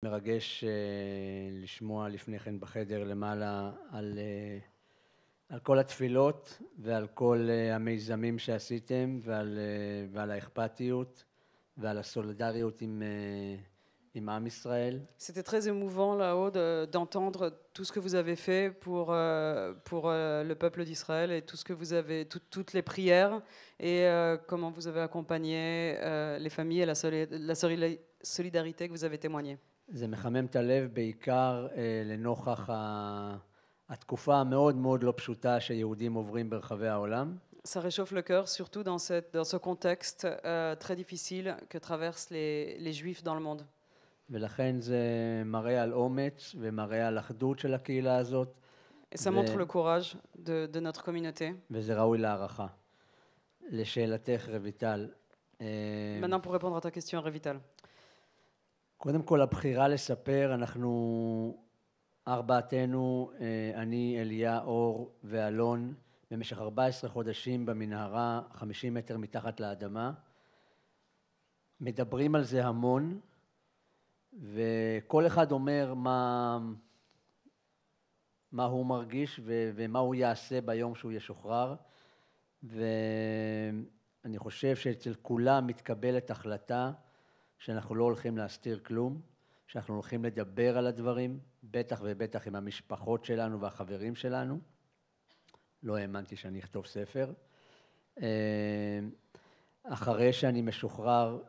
מרגש לשמוע לפני כן בחדר למעלה על כל התפילות ועל כל המיזמים שעשיתם ועל האכפתיות ועל הסולידריות עם עם ישראל. C'était très émouvant là-haut d'entendre tout ce que vous avez fait pour le peuple d'Israël et tout ce que vous avez, toutes les prières et comment vous avez accompagné les familles et la solidarité que vous avez témoignée. זה מחמם את הלב בעיקר לנוכח התקופה המאוד מאוד לא פשוטה שיהודים עוברים ברחבי העולם. Ça réchauffe le cœur, surtout dans ce contexte très difficile que traversent les Juifs dans le monde. ולכן זה מראה על אומץ ומראה על אחדות של הקהילה הזאת. Et ça montre le courage de notre communauté. וזה ראוי להערכה. לשאלתך, רויטל. Maintenant, pour répondre à ta question, Revital. קודם כל, הבחירה לספר, אנחנו ארבעתנו, אני, אליה, אור ואלון, במשך 14 חודשים במנהרה, 50 מטר מתחת לאדמה. מדברים על זה המון, וכל אחד אומר מה הוא מרגיש ומה הוא יעשה ביום שהוא ישוחרר. ואני חושב שאצל כולם מתקבלת החלטה שאנחנו לא הולכים להסתיר כלום, שאנחנו הולכים לדבר על הדברים, בטח ובטח עם המשפחות שלנו והחברים שלנו. לא האמנתי שאני אכתוב ספר. אחרי שאני משוחרר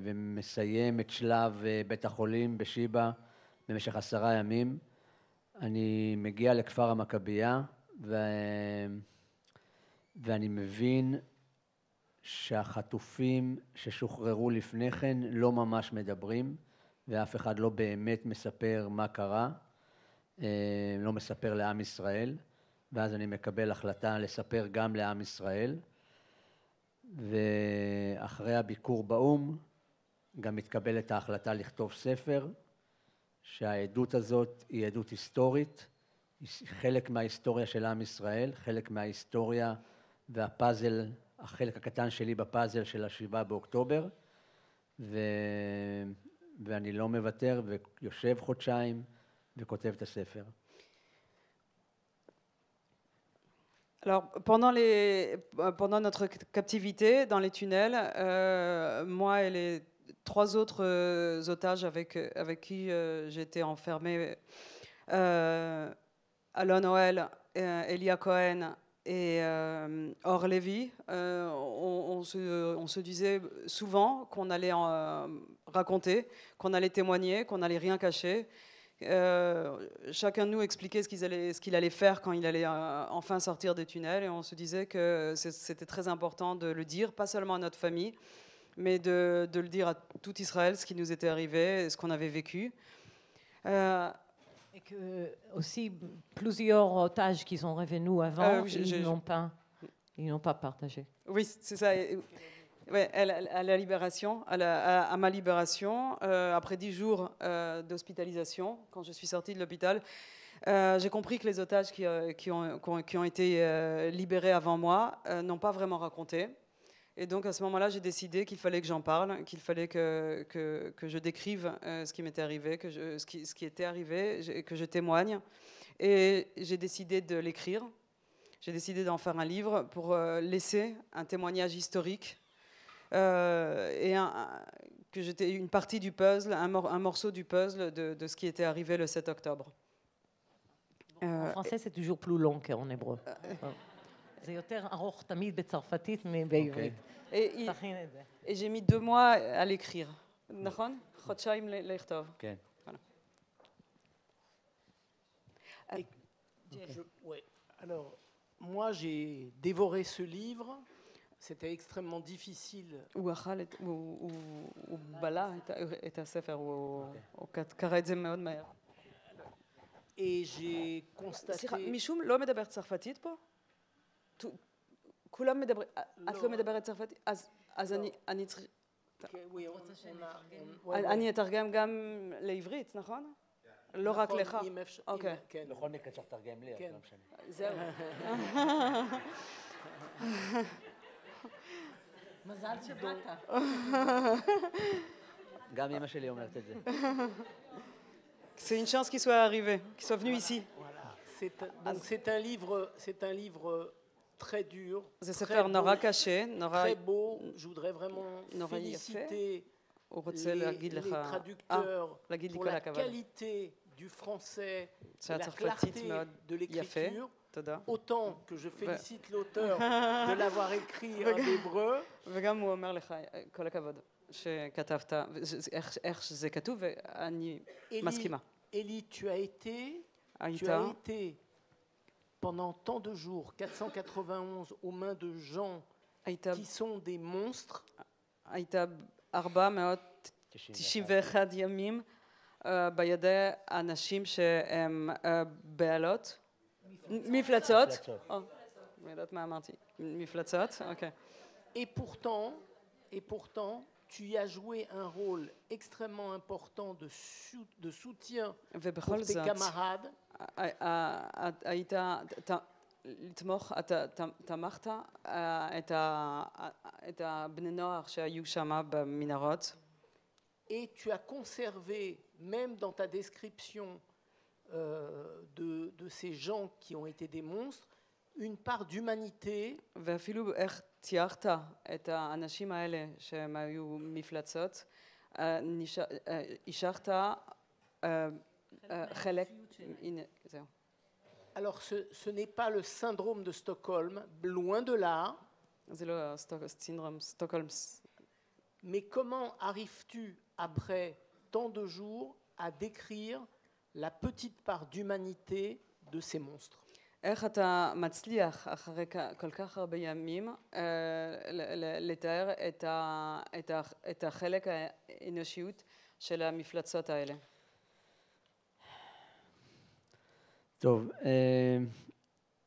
ומסיים את שלב בית החולים בשיבא במשך 10 ימים, אני מגיע לכפר המכבייה ואני מבין שהחטופים ששוחררו לפני כן לא ממש מדברים, ואף אחד לא באמת מספר מה קרה, לא מספר לעם ישראל, ואז אני מקבל החלטה לספר גם לעם ישראל, ואחרי הביקור באום גם מתקבלת ההחלטה לכתוב ספר, שהעדות הזאת היא עדות היסטורית, היא חלק מההיסטוריה של עם ישראל, חלק מההיסטוריה והפאזל, החלק הקטן שלי בפאזל של 7 באוקטובר, ואני לא מוותר ויושב חודשיים וכותב את הספר. Alors, pendant notre captivité dans les tunnels, moi et les 3 autres otages avec qui j'étais enfermé, Alon Noël, Elia Cohen et Or Lévy, on se disait souvent qu'on allait raconter, qu'on allait témoigner, qu'on n'allait rien cacher. Chacun de nous expliquait ce qu'il allait faire quand il allait enfin sortir des tunnels, et on se disait que c'était très important de le dire, pas seulement à notre famille, mais de le dire à tout Israël, ce qui nous était arrivé, ce qu'on avait vécu. Et que aussi plusieurs otages qui sont revenus avant, ils n'ont pas partagé. Oui, c'est ça. Ouais, à la libération, à ma libération, après 10 jours d'hospitalisation, quand je suis sortie de l'hôpital, j'ai compris que les otages qui ont été libérés avant moi n'ont pas vraiment raconté. Et donc à ce moment-là, j'ai décidé qu'il fallait que j'en parle, qu'il fallait que je décrive ce qui m'était arrivé, ce qui était arrivé, que je témoigne. Et j'ai décidé de l'écrire. J'ai décidé d'en faire un livre pour laisser un témoignage historique et que j'étais une partie du puzzle, un morceau du puzzle de ce qui était arrivé le 7 octobre. En français, c'est toujours plus long qu'en hébreu. זה יותר ארוך תמיד בצרפתית מבעברית. Et j'ai mis 2 mois à l'écrire. נכון? חודשיים לכתוב. כן. Alors, moi, j'ai dévoré ce livre. C'était extrêmement difficile. הוא בלע את הספר, הוא קרא את זה מאוד מהר. Et j'ai constaté... סליחה, מישום לא מדבר צרפתית פה? כולם מדברים, את לא מדברת צרפתית? אז אני צריך... אני אתרגם גם לעברית, נכון? לא רק לך. אוקיי. בכל מקרה צריך לתרגם לי, אז לא משנה. זהו. מזל שבאת. גם אמא שלי אומרת את זה. C'est une chance qu'il soit arrivé, qu'il soit venu ici. Voilà. C'est un livre très dur, זה ספר נורא קשה, très beau. Je voudrais vraiment féliciter les traducteurs pour la qualité du français, la clarté de l'écriture. Autant que je félicite l'auteur de l'avoir écrit en hébreu. וגם הוא אומר לך, כל הכבוד, שכתבת, איך שזה כתוב, ואני מסכימה. Élie, tu as été pendant tant de jours, 491, aux mains de gens qui sont des monstres. היית 491 ימים בידי אנשים שהם בעלות, מפלצות. אני יודעת מה אמרתי, מפלצות, אוקיי. Et pourtant, tu y as joué un rôle extrêmement important de soutien pour tes camarades. היית לתמוך, תמכת את הבני נוער שהיו שם במנהרות. Et tu as conservé, même dans ta description de ces gens qui ont été des monstres, une part d'humanité. ואפילו איך ציירת את האנשים האלה שהם היו מפלצות, השארת חלק, הנה, זהו. Alors ce n'est pas le syndrome de Stockholm, loin de là. זה לא syndrome Stockholm. Mais comment arrives-tu, après tant de jours, à décrire la petite part d'humanité de ces monstres? איך אתה מצליח אחרי כל כך הרבה ימים לתאר את החלק האנושיות של המפלצות האלה? טוב,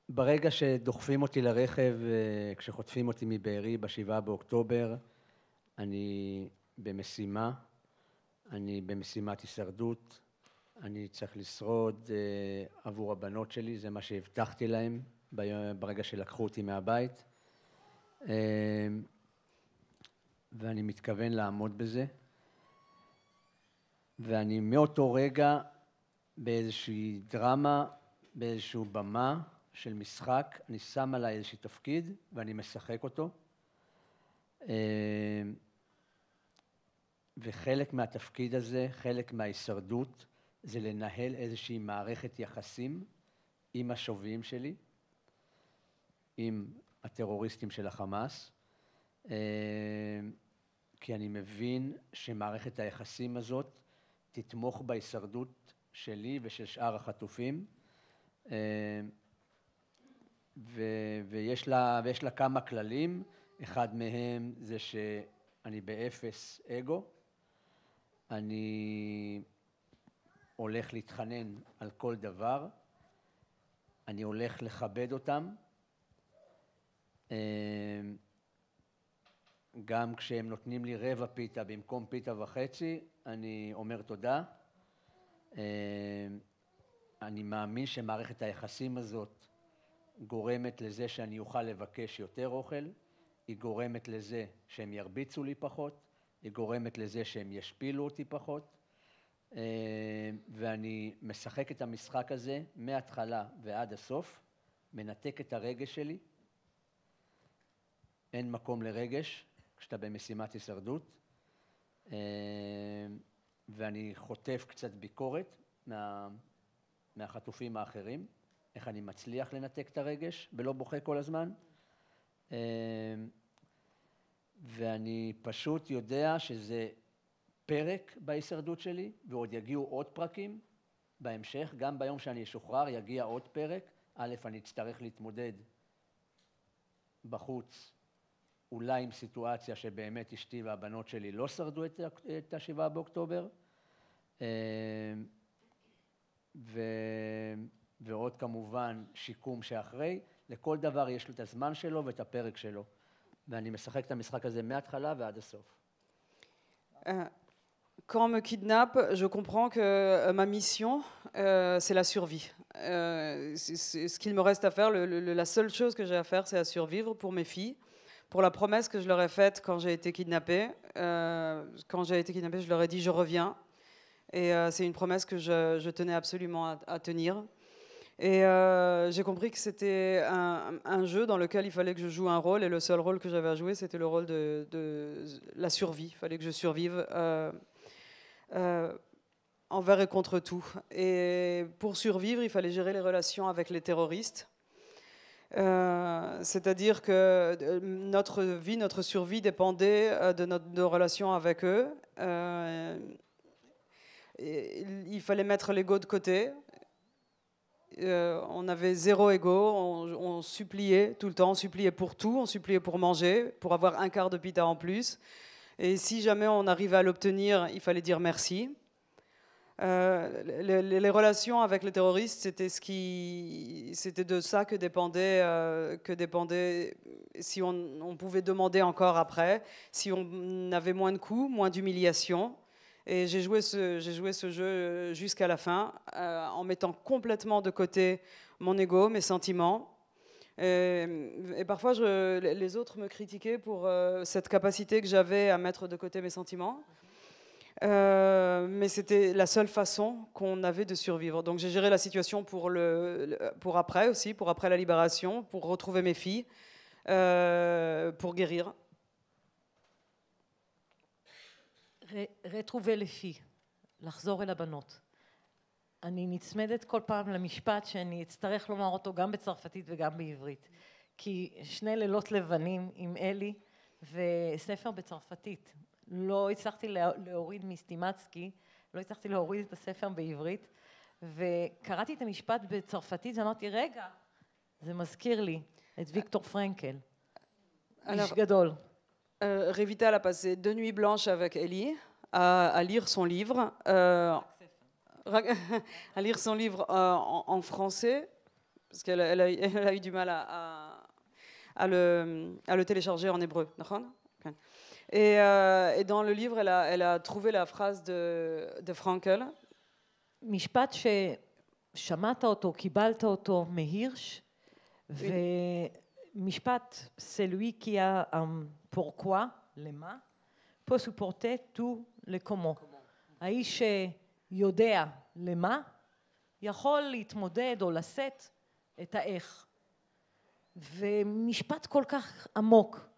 ברגע שדוחפים אותי לרכב, כשחוטפים אותי מבארי ב7 באוקטובר, אני במשימת הישרדות, אני צריך לשרוד עבור הבנות שלי, זה מה שהבטחתי להם ברגע שלקחו אותי מהבית, ואני מתכוון לעמוד בזה, ואני מאותו רגע באיזושהי דרמה, באיזשהו במה של משחק, אני שם עליי איזשהו תפקיד ואני משחק אותו, וחלק מהתפקיד הזה, חלק מההישרדות, זה לנהל איזושהי מערכת יחסים עם השוביים שלי, עם הטרוריסטים של החמאס, כי אני מבין שמערכת היחסים הזאת תתמוך בהישרדות שלי ושל שאר החטופים, ויש לה כמה כללים. אחד מהם זה שאני באפס אגו, אני הולך להתחנן על כל דבר, אני הולך לכבד אותם, גם כשהם נותנים לי רבע פיתה במקום פיתה וחצי, אני אומר תודה. אני מאמין שמערכת היחסים הזאת גורמת לזה שאני אוכל לבקש יותר אוכל, היא גורמת לזה שהם ירביצו לי פחות, היא גורמת לזה שהם ישפילו אותי פחות, ואני משחק את המשחק הזה מההתחלה ועד הסוף, מנתק את הרגש שלי, אין מקום לרגש כשאתה במשימת הישרדות, ואני חוטף קצת ביקורת מהחטופים האחרים, איך אני מצליח לנתק את הרגש ולא בוכה כל הזמן, ואני פשוט יודע שזה פרק בהישרדות שלי, ועוד יגיעו עוד פרקים בהמשך, גם ביום שאני אשוחרר יגיע עוד פרק. א', אני אצטרך להתמודד בחוץ, אולי עם סיטואציה שבאמת אשתי והבנות שלי לא שרדו את ה7 באוקטובר, ועוד כמובן שיקום שאחרי, לכל דבר יש את הזמן שלו ואת הפרק שלו, ואני משחק את המשחק הזה מההתחלה ועד הסוף. Quand on me kidnappe, je comprends que ma mission, c'est la survie. Ce qu'il me reste à faire, la seule chose que j'ai à faire, c'est à survivre pour mes filles, pour la promesse que je leur ai faite quand j'ai été kidnappée. Je leur ai dit je reviens. Et c'est une promesse que je tenais absolument à tenir. Et j'ai compris que c'était un jeu dans lequel il fallait que je joue un rôle, et le seul rôle que j'avais à jouer, c'était le rôle de la survie. Il fallait que je survive envers et contre tout. Et pour survivre, il fallait gérer les relations avec les terroristes. C'est-à-dire que notre vie, notre survie dépendait de nos relations avec eux. Il fallait mettre l'ego de côté. On avait zéro ego, on suppliait tout le temps, on suppliait pour tout, on suppliait pour manger, pour avoir un quart de pita en plus. Et si jamais on arrivait à l'obtenir, il fallait dire merci. Les relations avec les terroristes, c'était de ça que dépendait si on pouvait demander encore après, si on avait moins de coups, moins d'humiliation. Et j'ai joué ce jeu jusqu'à la fin, en mettant complètement de côté mon ego, mes sentiments. Et parfois, les autres me critiquaient pour cette capacité que j'avais à mettre de côté mes sentiments. Mais c'était la seule façon qu'on avait de survivre. Donc j'ai géré la situation pour après aussi, pour après la libération, pour retrouver mes filles, pour guérir. retrouver les filles, לחזור אל הבנות. אני נצמדת כל פעם למשפט שאני אצטרך לומר אותו גם בצרפתית וגם בעברית. כי שני לילות לבנים עם אלי וספר בצרפתית. לא הצלחתי להוריד מסטימצקי, לא הצלחתי להוריד את הספר בעברית, וקראתי את המשפט בצרפתית ואמרתי, רגע, זה מזכיר לי את ויקטור פרנקל, איש גדול. Révital a passé 2 nuits blanches avec Ellie à lire son livre, en français, parce qu'elle a eu du mal à le télécharger en hébreu. Et dans le livre, elle a trouvé la phrase de Frankel. משפט ששמעת אותו, קיבלת אותו מהירש, משפט, celui qui a un pourquoi, למה, peut supporter tout le comment. האיש שיודע למה, יכול להתמודד או לשאת את האיך. ומשפט כל כך עמוק,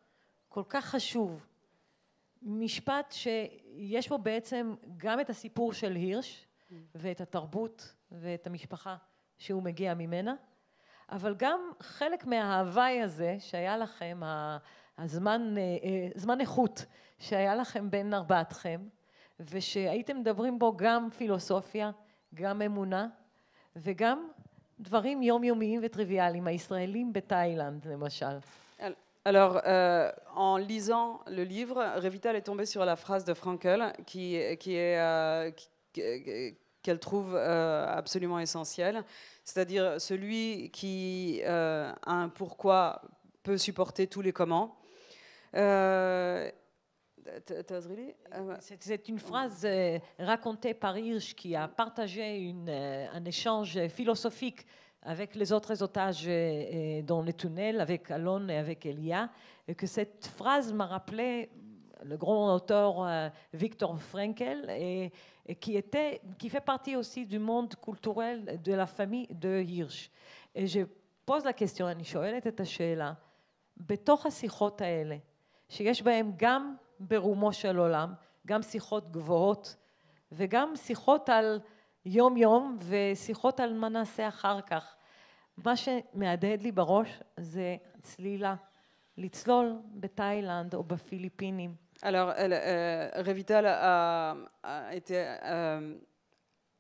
כל כך חשוב, משפט שיש בו בעצם גם את הסיפור של הירש, ואת התרבות ואת המשפחה שהוא מגיע ממנה, אבל גם חלק מההוואי הזה שהיה לכם, זמן איכות שהיה לכם בין ארבעתכם, ושהייתם מדברים בו גם פילוסופיה, גם אמונה, וגם דברים יומיומיים וטריוויאליים, הישראלים בתאילנד למשל. Alors, en lisant le livre, Révital est tombée sur la phrase de Frankel qu'elle trouve absolument essentielle, c'est-à-dire celui qui a un pourquoi peut supporter tous les comment. C'est une phrase racontée par Hirsch qui a partagé un échange philosophique avec les autres otages dans le tunnel, avec Alon et avec Elia, et que cette phrase m'a rappelé le grand auteur Viktor Frankl, et qui fait partie aussi du monde culturel de la famille de Hirsch. Et je pose la question, אני שואלת את השאלה, בתוך השיחות האלה, שיש בהם גם ברומו של עולם, גם שיחות גבוהות, וגם שיחות על יום-יום, ושיחות על מה נעשה אחר כך. מה שמהדהד לי בראש זה צלילה, לצלול בתאילנד או בפיליפינים. Alors, Révital a été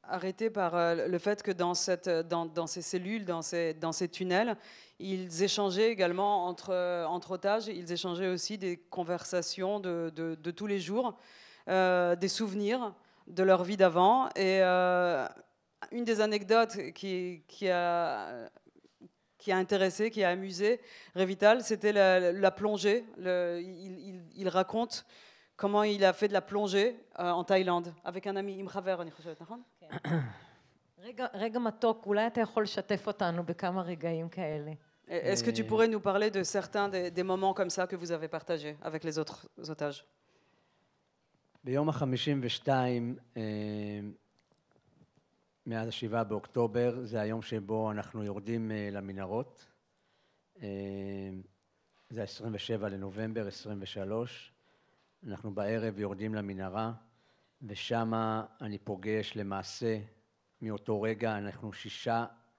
arrêté par le fait que dans ces cellules, dans ces tunnels, ils échangeaient également entre otages, ils échangeaient aussi des conversations de tous les jours, des souvenirs de leur vie d'avant. Et une des anecdotes qui a intéressé, qui a amusé Révital, c'était la plongée. Il raconte comment il a fait de la plongée en Thaïlande avec un ami, עם חבר, אני חושבת, נכון? רגע מתוק, אולי אתה יכול לשתף אותנו בכמה רגעים כאלה. Est-ce que tu pourrais nous parler de certains des moments comme ça que vous avez partagés avec les autres otages? ביום ה-52, מאז 7 באוקטובר, זה היום שבו אנחנו יורדים למנהרות. זה 27 לנובמבר 23. אנחנו בערב יורדים למנהרה, ושם אני פוגש למעשה, מאותו רגע אנחנו 6,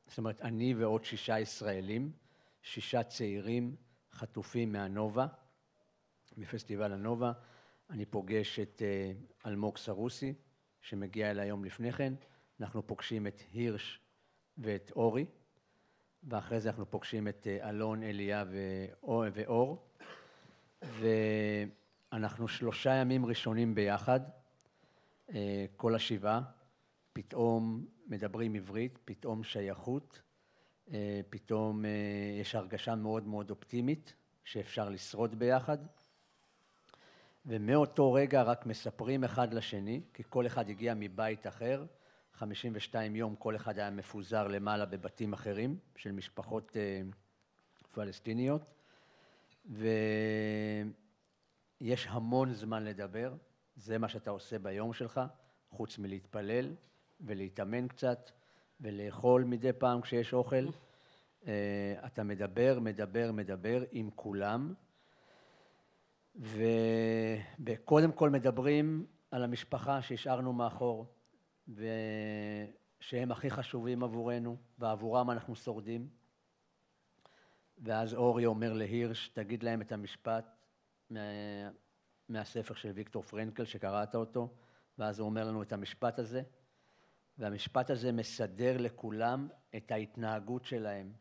זאת אומרת אני ועוד 6 ישראלים, 6 צעירים חטופים מהנובה, מפסטיבל הנובה. אני פוגש את אלמוג סרוסי, שמגיע אל היום לפני כן. אנחנו פוגשים את הירש ואת אורי, ואחרי זה אנחנו פוגשים את אלון, אליה ואור. ואנחנו 3 ימים ראשונים ביחד, כל השבעה. פתאום מדברים עברית, פתאום שייכות, פתאום יש הרגשה מאוד מאוד אופטימית שאפשר לשרוד ביחד. ומאותו רגע רק מספרים אחד לשני, כי כל אחד הגיע מבית אחר. 52 יום כל אחד היה מפוזר למעלה בבתים אחרים של משפחות פלסטיניות, ויש המון זמן לדבר. זה מה שאתה עושה ביום שלך, חוץ מלהתפלל ולהתאמן קצת ולאכול מדי פעם כשיש אוכל. אתה מדבר עם כולם, וקודם כל מדברים על המשפחה שהשארנו מאחור, ושהם הכי חשובים עבורנו, ועבורם אנחנו שורדים. ואז אורי אומר להירש, תגיד להם את המשפט מהספר של ויקטור פרנקל שקראת אותו, ואז הוא אומר לנו את המשפט הזה, והמשפט הזה מסדר לכולם את ההתנהגות שלהם,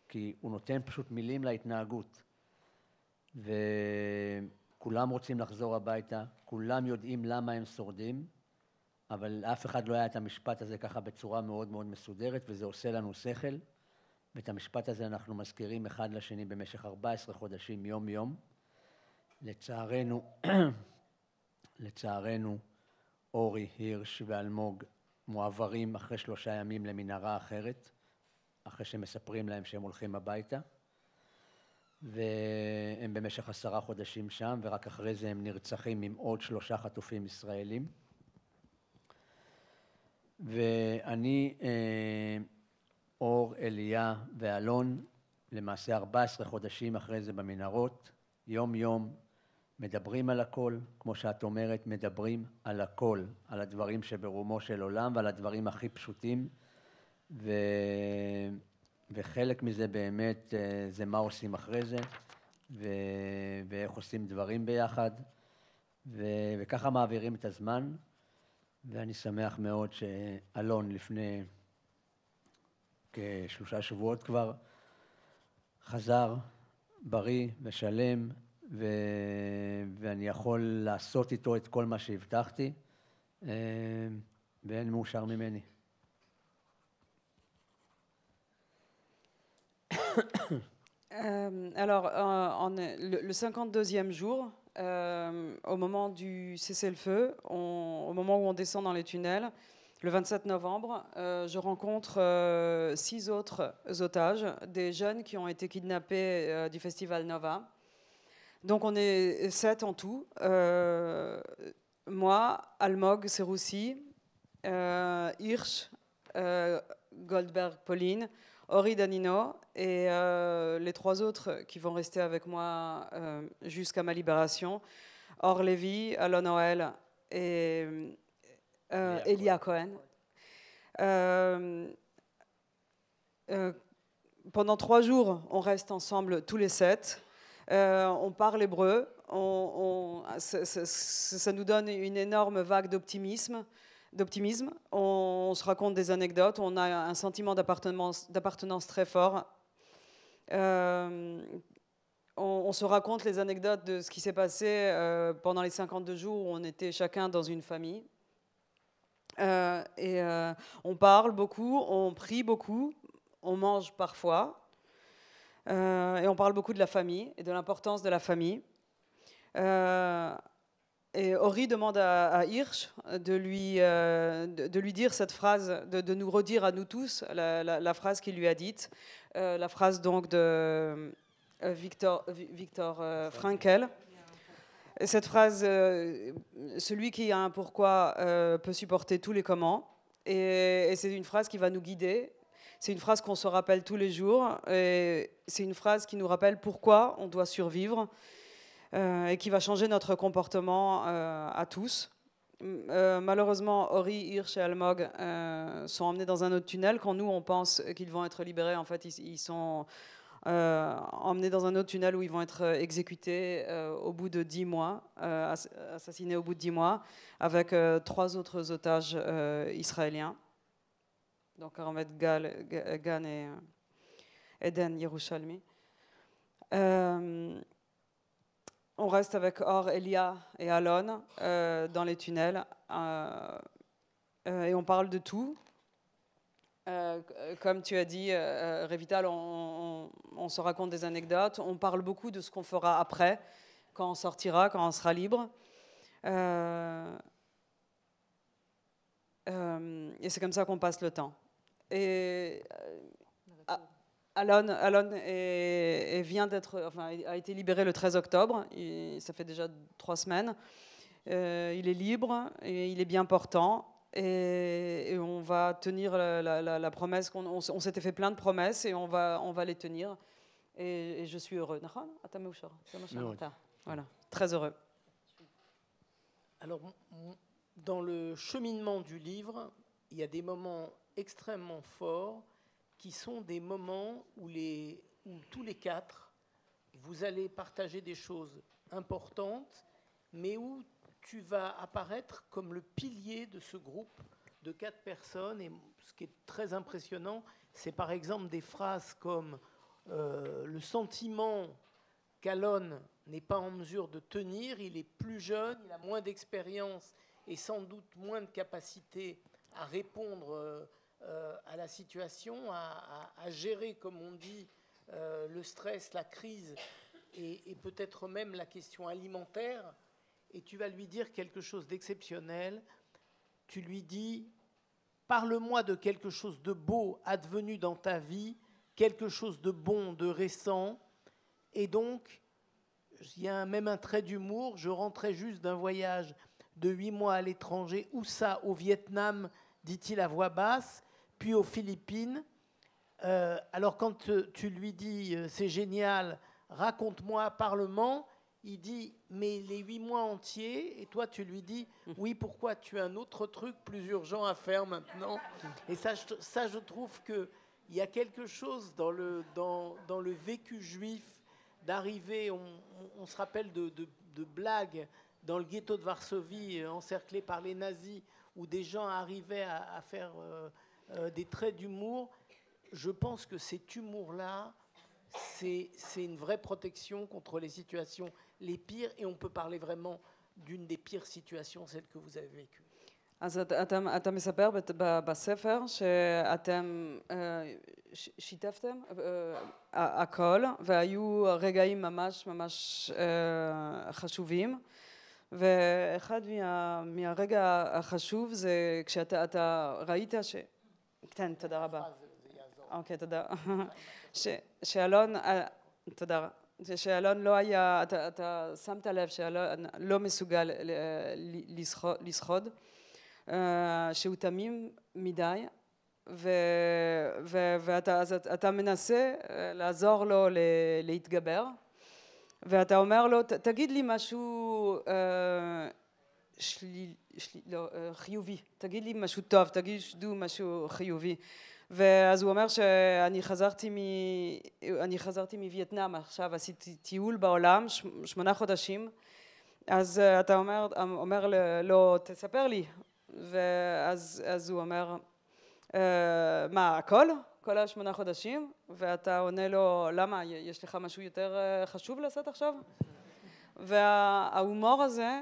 כי הוא נותן פשוט מילים להתנהגות. וכולם רוצים לחזור הביתה, כולם יודעים למה הם שורדים, אבל לאף אחד לא היה את המשפט הזה ככה בצורה מאוד מאוד מסודרת, וזה עושה לנו שכל. ואת המשפט הזה אנחנו מזכירים אחד לשני במשך 14 חודשים יום יום. לצערנו, אורי, הירש ואלמוג מועברים אחרי 3 ימים למנהרה אחרת, אחרי שמספרים להם שהם הולכים הביתה. והם במשך 10 חודשים שם, ורק אחרי זה הם נרצחים עם עוד 3 חטופים ישראלים. ואני, אור, אליה ואלון, למעשה 14 חודשים אחרי זה במנהרות, יום יום מדברים על הכל, כמו שאת אומרת, מדברים על הכל, על הדברים שברומו של עולם ועל הדברים הכי פשוטים, וחלק מזה באמת זה מה עושים אחרי זה, ואיך עושים דברים ביחד, וככה מעבירים את הזמן. ואני שמח מאוד שאלון לפני כ3 שבועות כבר חזר בריא ושלם, ואני יכול לעשות איתו את כל מה שהבטחתי, ואין מאושר ממני. Alors, le 52e jour, au moment du cessez-le-feu, au moment où on descend dans les tunnels, le 27 novembre, je rencontre 6 autres otages, des jeunes qui ont été kidnappés du festival Nova. Donc on est 7 en tout. Moi, Almog Seroussi, Hirsch, Goldberg Pauline, Ori Danino et les 3 autres qui vont rester avec moi jusqu'à ma libération, Or Lévy, Alon Noël et Elia Cohen. Pendant 3 jours, on reste ensemble tous les 7. On parle hébreu. Ça nous donne une énorme vague d'optimisme. On se raconte des anecdotes, on a un sentiment d'appartenance très fort. On se raconte les anecdotes de ce qui s'est passé pendant les 52 jours où on était chacun dans une famille. On parle beaucoup, on prie beaucoup, on mange parfois. Et on parle beaucoup de la famille et de l'importance de la famille. Et Ori demande à Hirsch de lui dire cette phrase, de nous redire à nous tous la phrase qu'il lui a dite, la phrase donc de Viktor Frankl. Et cette phrase, celui qui a un pourquoi peut supporter tous les comment. Et c'est une phrase qui va nous guider. C'est une phrase qu'on se rappelle tous les jours. Et c'est une phrase qui nous rappelle pourquoi on doit survivre et qui va changer notre comportement à tous. Malheureusement, Ori, Hirsch et Almog sont emmenés dans un autre tunnel. Quand nous, on pense qu'ils vont être libérés, en fait, ils sont emmenés dans un autre tunnel où ils vont être exécutés au bout de 10 mois, assassinés au bout de 10 mois, avec 3 autres otages israéliens. Donc Ahmed Gan et Eden Yerushalmi. On reste avec Or, Elia et Alon dans les tunnels et on parle de tout. Comme tu as dit, Revital, on se raconte des anecdotes, on parle beaucoup de ce qu'on fera après, quand on sortira, quand on sera libre. Et c'est comme ça qu'on passe le temps. Et Alon vient a été libéré le 13 octobre, ça fait déjà 3 semaines. Il est libre et il est bien portant. Et on va tenir la promesse, on s'était fait plein de promesses et on va les tenir. Et je suis heureux. Voilà, très heureux. Alors, dans le cheminement du livre, il y a des moments extrêmement forts qui sont des moments où tous les 4, vous allez partager des choses importantes, mais où tu vas apparaître comme le pilier de ce groupe de 4 personnes. Et ce qui est très impressionnant, c'est par exemple des phrases comme le sentiment qu'Alon n'est pas en mesure de tenir, il est plus jeune, il a moins d'expérience et sans doute moins de capacité à répondre à la situation, à gérer, comme on dit, le stress, la crise et peut-être même la question alimentaire. Et tu vas lui dire quelque chose d'exceptionnel. Tu lui dis, parle-moi de quelque chose de beau advenu dans ta vie, quelque chose de bon, de récent. Et donc, il y a même un trait d'humour. Je rentrais juste d'un voyage de 8 mois à l'étranger. Où ça? Au Vietnam, dit-il à voix basse, puis aux Philippines. Alors quand tu lui dis, c'est génial, raconte-moi, parle-moi, il dit, mais les 8 mois entiers, et toi tu lui dis, oui, pourquoi tu as un autre truc plus urgent à faire maintenant? Et ça, je trouve qu'il y a quelque chose dans le vécu juif d'arriver, on se rappelle de blagues dans le ghetto de Varsovie, encerclé par les nazis, où des gens arrivaient à faire des traits d'humour. Je pense que cet humour-là, c'est une vraie protection contre les situations les pires, et on peut parler vraiment d'une des pires situations, celle que vous avez vécue. אז אתה מספר בספר שאתם שיתפתם הכל, והיו רגעים ממש ממש חשובים, ואחד מהרגע החשוב זה כשאתה ראית כן, תודה רבה. אוקיי, תודה. שאלון, תודה. שאלון לא היה, אתה שמת לב שאלון לא מסוגל לשחוד, שהוא תמים מדי, ואתה מנסה לעזור לו להתגבר, ואתה אומר לו, תגיד לי משהו חיובי, תגיד לי משהו טוב, תגיד משהו חיובי. ואז הוא אומר שאני חזרתי מווייטנאם, עכשיו עשיתי טיול בעולם, 8 חודשים, אז אתה אומר לו, תספר לי, ואז הוא אומר, מה, הכל? כל 8 חודשים? ואתה עונה לו, למה, יש לך משהו יותר חשוב לעשות עכשיו? וההומור הזה,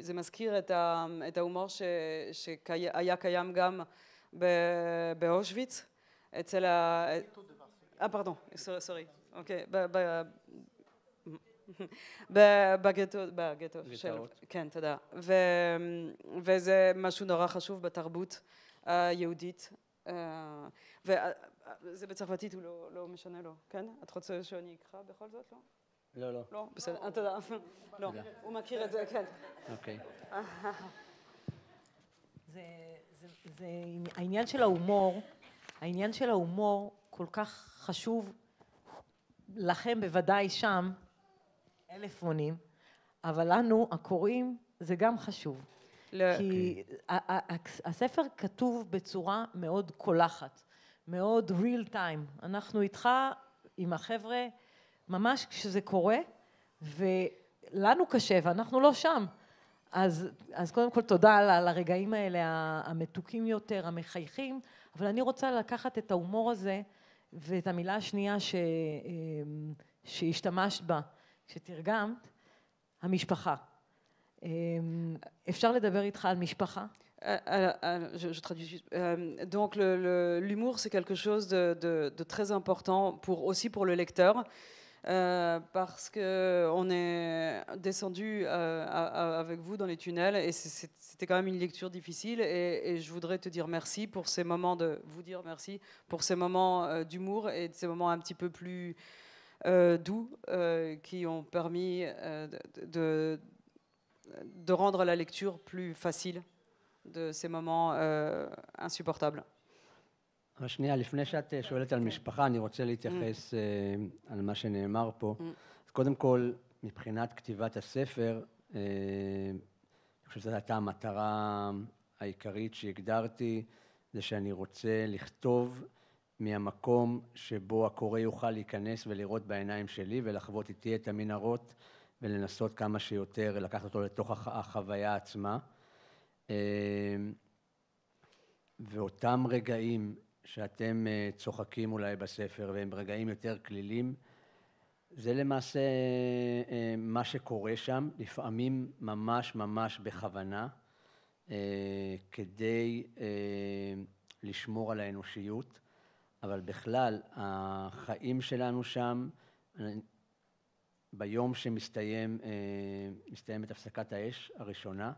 זה מזכיר את ההומור שהיה קיים גם באושוויץ, אצל פרדון, סורי, אוקיי, בגטו של, כן, תודה. וזה משהו נורא חשוב בתרבות היהודית. וזה בצרפתית, הוא לא משנה לו, כן? את רוצה שאני אקרא בכל זאת, לא? לא, לא. לא? בסדר, תודה. לא, הוא מכיר את זה, כן. אוקיי. זה העניין של ההומור כל כך חשוב לכם בוודאי שם, 1000 מונים, אבל לנו, הקוראים, זה גם חשוב. כי הספר כתוב בצורה מאוד קולחת, מאוד real time. אנחנו איתך, עם החבר'ה, ממש כשזה קורה, ולנו קשה, ואנחנו לא שם. אז קודם כל תודה על הרגעים האלה, המתוקים יותר, המחייכים, אבל אני רוצה לקחת את ההומור הזה, ואת המילה השנייה שהשתמשת בה, כשתרגמת, המשפחה. אפשר לדבר איתך על משפחה? Je traduis juste. Donc l'humour, c'est quelque chose de très important aussi pour le lecteur, parce qu'on est descendu avec vous dans les tunnels et c'était quand même une lecture difficile et je voudrais te dire merci pour ces moments pour ces moments d'humour et de ces moments un petit peu plus doux qui ont permis de rendre la lecture plus facile de ces moments insupportables. שנייה, לפני שאת שואלת על משפחה, אני רוצה להתייחס על מה שנאמר פה. אז קודם כל, מבחינת כתיבת הספר, אני חושב שזו הייתה המטרה העיקרית שהגדרתי, זה שאני רוצה לכתוב מהמקום שבו הקורא יוכל להיכנס ולראות בעיניים שלי ולחוות איתי את המנהרות ולנסות כמה שיותר לקחת אותו לתוך החוויה עצמה. ואותם רגעים שאתם צוחקים אולי בספר והם רגעים יותר כלילים, זה למעשה מה שקורה שם, לפעמים ממש ממש בכוונה, כדי לשמור על האנושיות, אבל בכלל החיים שלנו שם, ביום מסתיימת הפסקת האש הראשונה,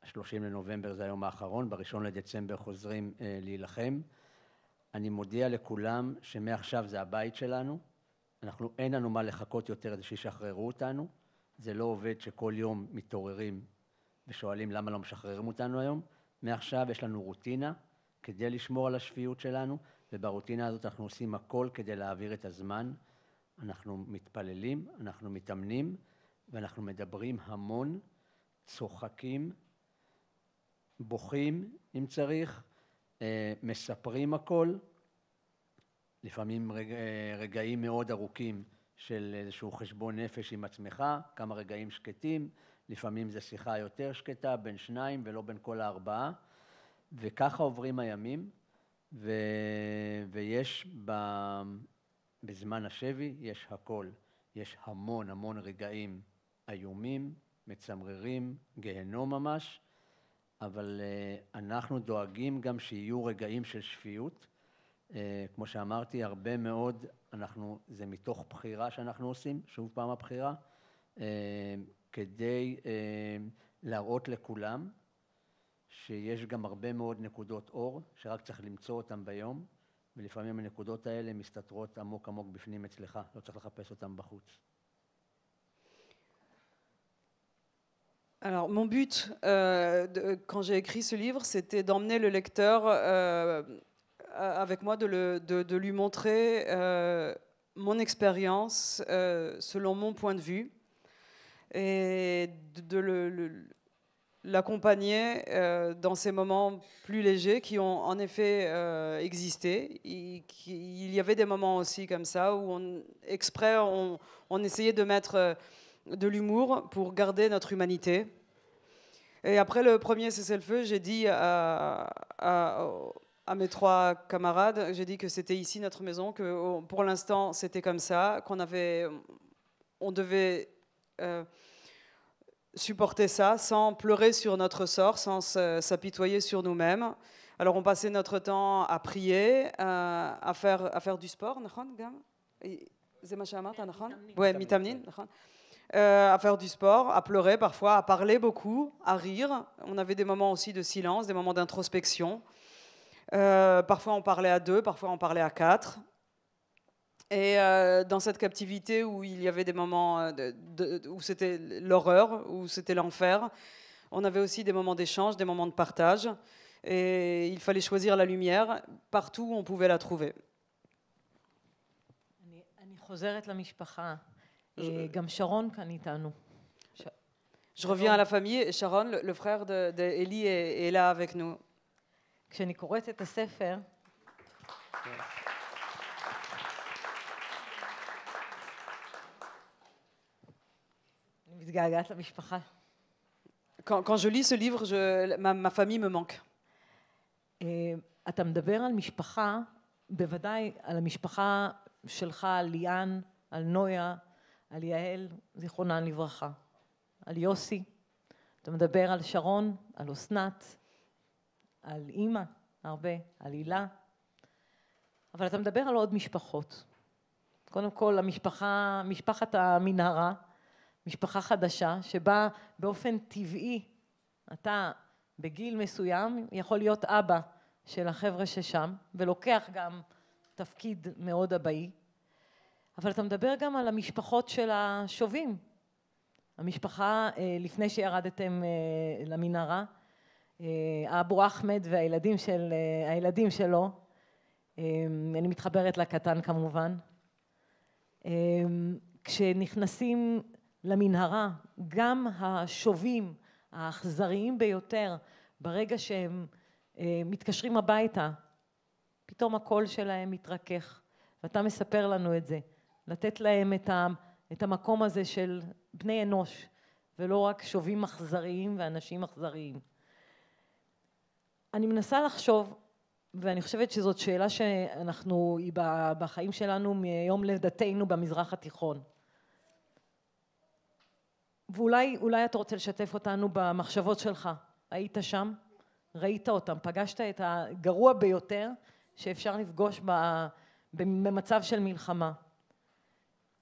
30 לנובמבר זה היום האחרון, ב1 לדצמבר חוזרים להילחם. אני מודיע לכולם שמעכשיו זה הבית שלנו, אין לנו מה לחכות יותר שישחררו אותנו, זה לא עובד שכל יום מתעוררים ושואלים למה לא משחררים אותנו היום, מעכשיו יש לנו רוטינה כדי לשמור על השפיות שלנו, וברוטינה הזאת אנחנו עושים הכל כדי להעביר את הזמן, אנחנו מתפללים, אנחנו מתאמנים, ואנחנו מדברים המון, צוחקים, בוכים אם צריך, מספרים הכל, לפעמים רגעים מאוד ארוכים של איזשהו חשבון נפש עם עצמך, כמה רגעים שקטים, לפעמים זה שיחה יותר שקטה בין 2 ולא בין כל 4, וככה עוברים הימים, ויש בזמן השבי, יש הכל, יש המון המון רגעים איומים, מצמררים, גיהנום ממש, אבל אנחנו דואגים גם שיהיו רגעים של שפיות, כמו שאמרתי, הרבה מאוד, זה מתוך בחירה שאנחנו עושים, שוב פעם הבחירה, כדי להראות לכולם שיש גם הרבה מאוד נקודות אור, שרק צריך למצוא אותם ביום, ולפעמים הנקודות האלה מסתתרות עמוק עמוק בפנים אצלך, לא צריך לחפש אותם בחוץ. Alors, mon but, quand j'ai écrit ce livre, c'était d'emmener le lecteur avec moi, de lui montrer mon expérience selon mon point de vue et de l'accompagner dans ces moments plus légers qui ont en effet existé. Il y avait des moments aussi comme ça où exprès on essayait de mettre de l'humour pour garder notre humanité. Et après le premier cessez-le-feu, j'ai dit à mes 3 camarades, j'ai dit que c'était ici notre maison, que pour l'instant c'était comme ça, on devait supporter ça sans pleurer sur notre sort, sans s'apitoyer sur nous-mêmes. Alors on passait notre temps à prier, à faire du sport, זה מה שאמרת, נכון? Ouais, מתאמנים, נכון. À faire du sport, à pleurer parfois, à parler beaucoup, à rire. On avait des moments aussi de silence, des moments d'introspection. Parfois on parlait à 2, parfois on parlait à 4. Et dans cette captivité où il y avait des moments où c'était l'horreur, où c'était l'enfer, on avait aussi des moments d'échange, des moments de partage. Et il fallait choisir la lumière partout où on pouvait la trouver. Je reviens à la famille et Sharon, le frère d'Eli, est là avec nous. כשאני קוראת את הספר, אני מתגעגעת למשפחה. Quand je lis ce livre, ma famille me manque. אתה מדבר על משפחה, בוודאי על המשפחה שלך, על ליאן, על נויה, על יעל, זיכרונן לברכה, על יוסי. אתה מדבר על שרון, על אסנת, על אימא, הרבה, על הילה. אבל אתה מדבר על עוד משפחות. קודם כל, משפחת המנהרה, משפחה חדשה, שבה באופן טבעי, אתה בגיל מסוים יכול להיות אבא של החבר'ה ששם, ולוקח גם תפקיד מאוד אבאי. אבל אתה מדבר גם על המשפחות של השובים. המשפחה, לפני שירדתם למנהרה, אבו אחמד והילדים שלו, אני מתחברת לקטן כמובן. כשנכנסים למנהרה, גם השובים האכזריים ביותר, ברגע שהם מתקשרים הביתה, פתאום הקול שלהם מתרכך, ואתה מספר לנו את זה, לתת להם את המקום הזה של בני אנוש, ולא רק שובים אכזריים ואנשים אכזריים. אני מנסה לחשוב, ואני חושבת שזאת שאלה שאנחנו, היא בחיים שלנו מיום לידתנו במזרח התיכון. ואולי אתה רוצה לשתף אותנו במחשבות שלך. היית שם, ראית אותם, פגשת את הגרוע ביותר שאפשר לפגוש במצב של מלחמה.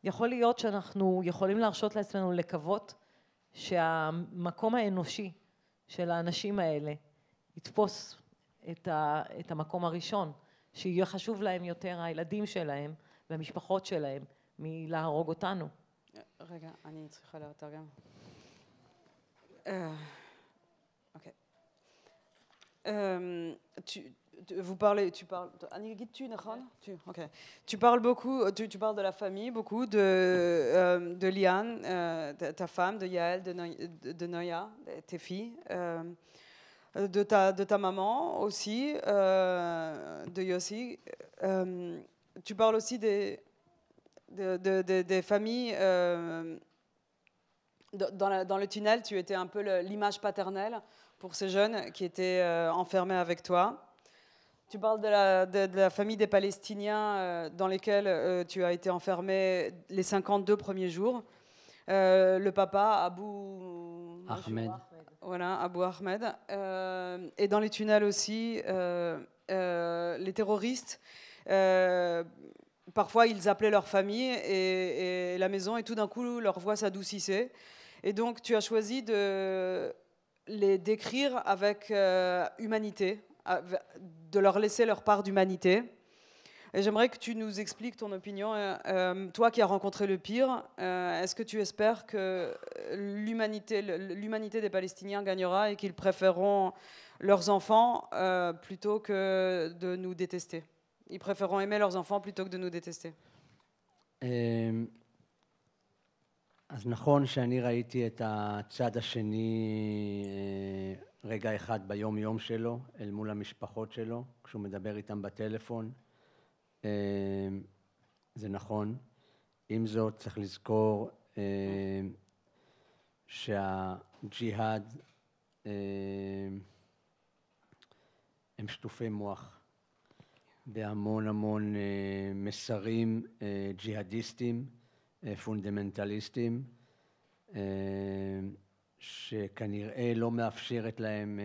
יכול להיות שאנחנו יכולים להרשות לעצמנו לקוות שהמקום האנושי של האנשים האלה יתפוס את המקום הראשון, שיהיה חשוב להם יותר הילדים שלהם והמשפחות שלהם מלהרוג אותנו. רגע, אני צריכה לתרגם. Ok. Tu parles, tu parles beaucoup, tu parles de la famille, beaucoup de Liane, ta femme, de Yael, de Noya, tes filles, de ta maman aussi, de Yossi. Tu parles aussi des familles. Dans le tunnel, tu étais un peu l'image paternelle pour ces jeunes qui étaient enfermés avec toi. Tu parles de la famille des Palestiniens dans lesquels tu as été enfermé les 52 premiers jours. Le papa, Abu Ahmed. Voilà, Abu Ahmed. Et dans les tunnels aussi, les terroristes, parfois ils appelaient leur famille et la maison et tout d'un coup leur voix s'adoucissait. Et donc tu as choisi de les décrire avec humanité, de leur laisser leur part d'humanité. Et j'aimerais que tu nous expliques ton opinion. Toi qui as rencontré le pire, est-ce que tu espères que l'humanité des Palestiniens gagnera et qu'ils préféreront leurs enfants plutôt que de nous détester? Ils préféreront aimer leurs enfants plutôt que de nous détester. אז נכון שאני ראיתי את הצד השני רגע אחד ביום יום שלו, אל מול המשפחות שלו, כשהוא מדבר איתם בטלפון. זה נכון. עם זאת צריך לזכור שהג'יהאד הם שטופי מוח בהמון מסרים ג'יהאדיסטים, פונדמנטליסטים, שכנראה לא מאפשרת להם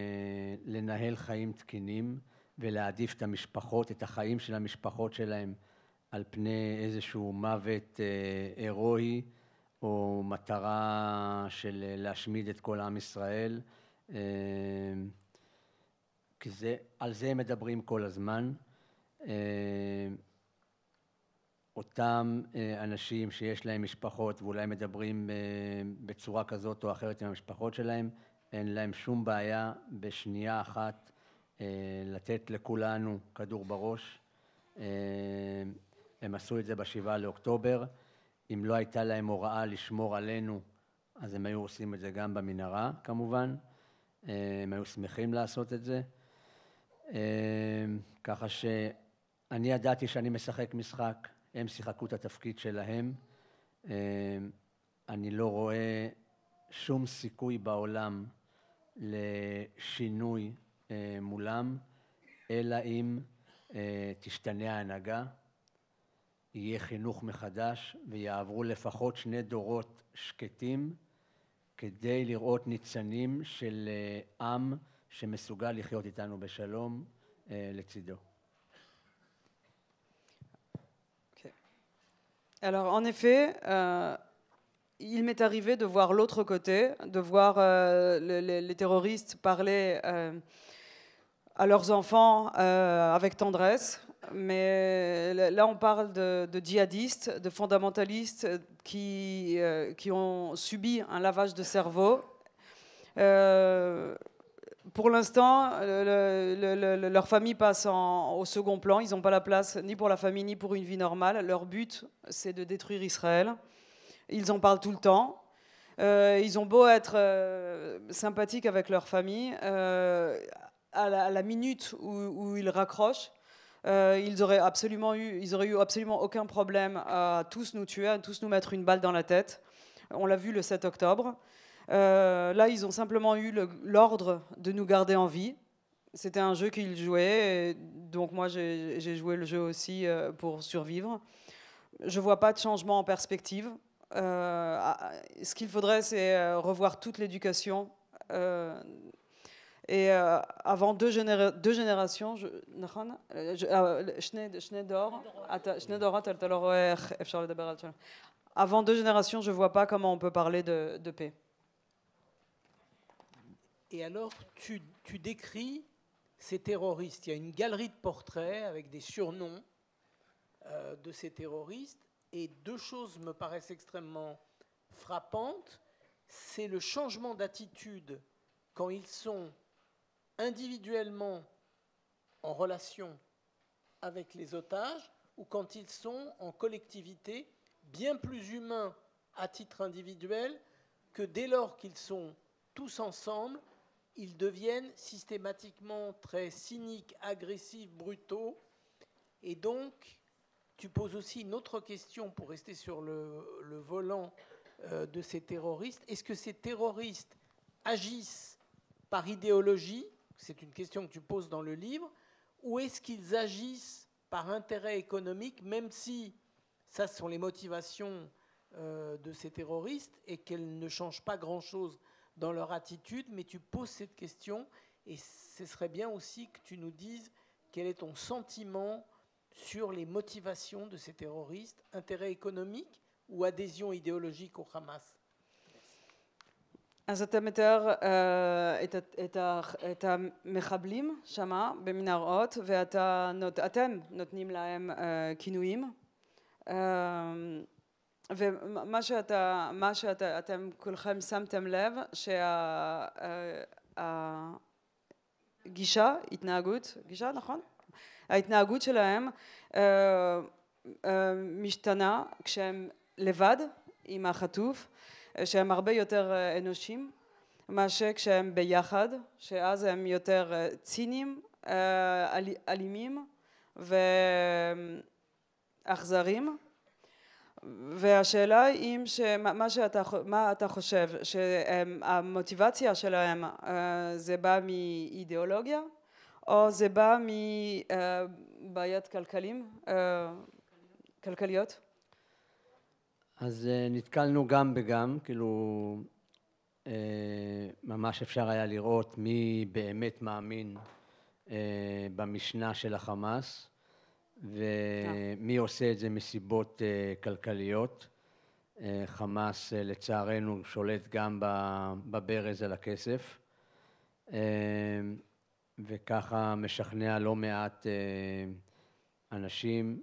לנהל חיים תקינים ולהעדיף את המשפחות, את החיים של המשפחות שלהם על פני איזשהו מוות הירואי, או מטרה של להשמיד את כל עם ישראל, כי על זה הם מדברים כל הזמן. אותם אנשים שיש להם משפחות ואולי מדברים בצורה כזאת או אחרת עם המשפחות שלהם, אין להם שום בעיה בשנייה אחת לתת לכולנו כדור בראש. הם עשו את זה ב7 לאוקטובר. אם לא הייתה להם הוראה לשמור עלינו, אז הם היו עושים את זה גם במנהרה כמובן. הם היו שמחים לעשות את זה. ככה שאני ידעתי שאני משחק משחק, הם שיחקו את התפקיד שלהם. אני לא רואה שום סיכוי בעולם לשינוי מולם, אלא אם תשתנה ההנהגה, יהיה חינוך מחדש ויעברו לפחות 2 דורות שקטים כדי לראות ניצנים של עם שמסוגל לחיות איתנו בשלום לצידו. Alors en effet, il m'est arrivé de voir l'autre côté, de voir les terroristes parler à leurs enfants avec tendresse, mais là on parle de djihadistes, de fondamentalistes qui ont subi un lavage de cerveau. Pour l'instant, leur famille passe au second plan. Ils n'ont pas la place ni pour la famille ni pour une vie normale. Leur but, c'est de détruire Israël. Ils en parlent tout le temps. Ils ont beau être sympathiques avec leur famille, à la minute où ils raccrochent, ils auraient eu absolument aucun problème à tous nous tuer, à tous nous mettre une balle dans la tête. On l'a vu le 7 octobre. Là, ils ont simplement eu l'ordre de nous garder en vie. C'était un jeu qu'ils jouaient, et donc moi j'ai joué le jeu aussi pour survivre. Je ne vois pas de changement en perspective. Ce qu'il faudrait, c'est revoir toute l'éducation. Et avant deux générations, avant 2 générations, je ne vois pas comment on peut parler de paix. Et alors, tu décris ces terroristes. Il y a une galerie de portraits avec des surnoms de ces terroristes. Et 2 choses me paraissent extrêmement frappantes. C'est le changement d'attitude quand ils sont individuellement en relation avec les otages ou quand ils sont en collectivité, bien plus humains à titre individuel que dès lors qu'ils sont tous ensemble, ils deviennent systématiquement très cyniques, agressifs, brutaux. Et donc, tu poses aussi une autre question pour rester sur le volant de ces terroristes. Est-ce que ces terroristes agissent par idéologie? C'est une question que tu poses dans le livre. Ou est-ce qu'ils agissent par intérêt économique, même si ça sont les motivations de ces terroristes et qu'elles ne changent pas grand-chose dans leur attitude, mais tu poses cette question et ce serait bien aussi que tu nous dises quel est ton sentiment sur les motivations de ces terroristes, intérêt économique ou adhésion idéologique au Hamas. אז אתה מתאר את המחבלים שמה במנהרות, ואתם נותנים להם כינויים. ומה שאתם כולכם שמתם לב, גישה, נכון? ההתנהגות שלהם משתנה כשהם לבד עם החטוף, שהם הרבה יותר אנושים, מאשר כשהם ביחד, שאז הם יותר ציניים, אלימים ואכזרים. והשאלה היא מה אתה חושב, שהמוטיבציה שלהם זה בא מאידיאולוגיה, או זה בא מבעיות כלכליות? אז נתקלנו גם וגם, כאילו ממש אפשר היה לראות מי באמת מאמין במשנה של החמאס, ומי עושה את זה מסיבות כלכליות. חמאס לצערנו שולט גם בברז על הכסף, וככה משכנע לא מעט אנשים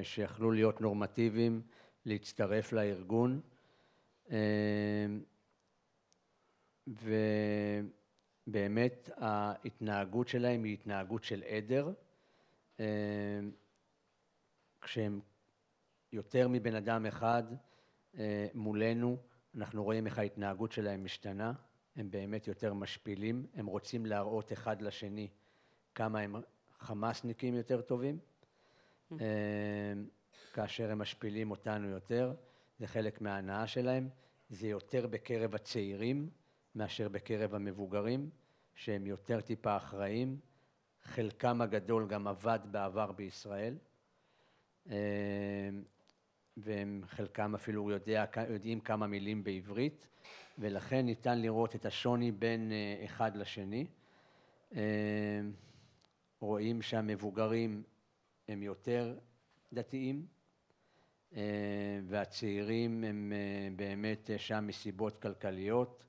שיכלו להיות נורמטיביים להצטרף לארגון, ובאמת ההתנהגות שלהם היא התנהגות של עדר, כשהם יותר מבן אדם אחד מולנו, אנחנו רואים איך ההתנהגות שלהם משתנה, הם באמת יותר משפילים, הם רוצים להראות אחד לשני כמה הם חמאסניקים יותר טובים, כאשר הם משפילים אותנו יותר, זה חלק מההנאה שלהם, זה יותר בקרב הצעירים מאשר בקרב המבוגרים, שהם יותר טיפה אחראים, חלקם הגדול גם עבד בעבר בישראל, והם חלקם אפילו יודעים כמה מילים בעברית, ולכן ניתן לראות את השוני בין אחד לשני. רואים שהמבוגרים הם יותר דתיים, והצעירים הם באמת שם מסיבות כלכליות,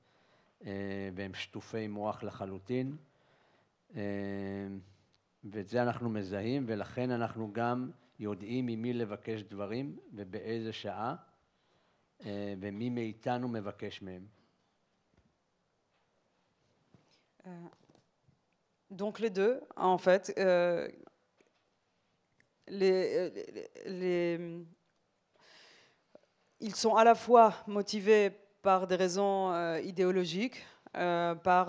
והם שטופי מוח לחלוטין, ואת זה אנחנו מזהים, ולכן אנחנו גם יודעים ממי לבקש דברים ובאיזה שעה, ומי מאיתנו מבקש מהם. Donc les deux, en fait, ils sont à la fois motivés par des raisons idéologiques, par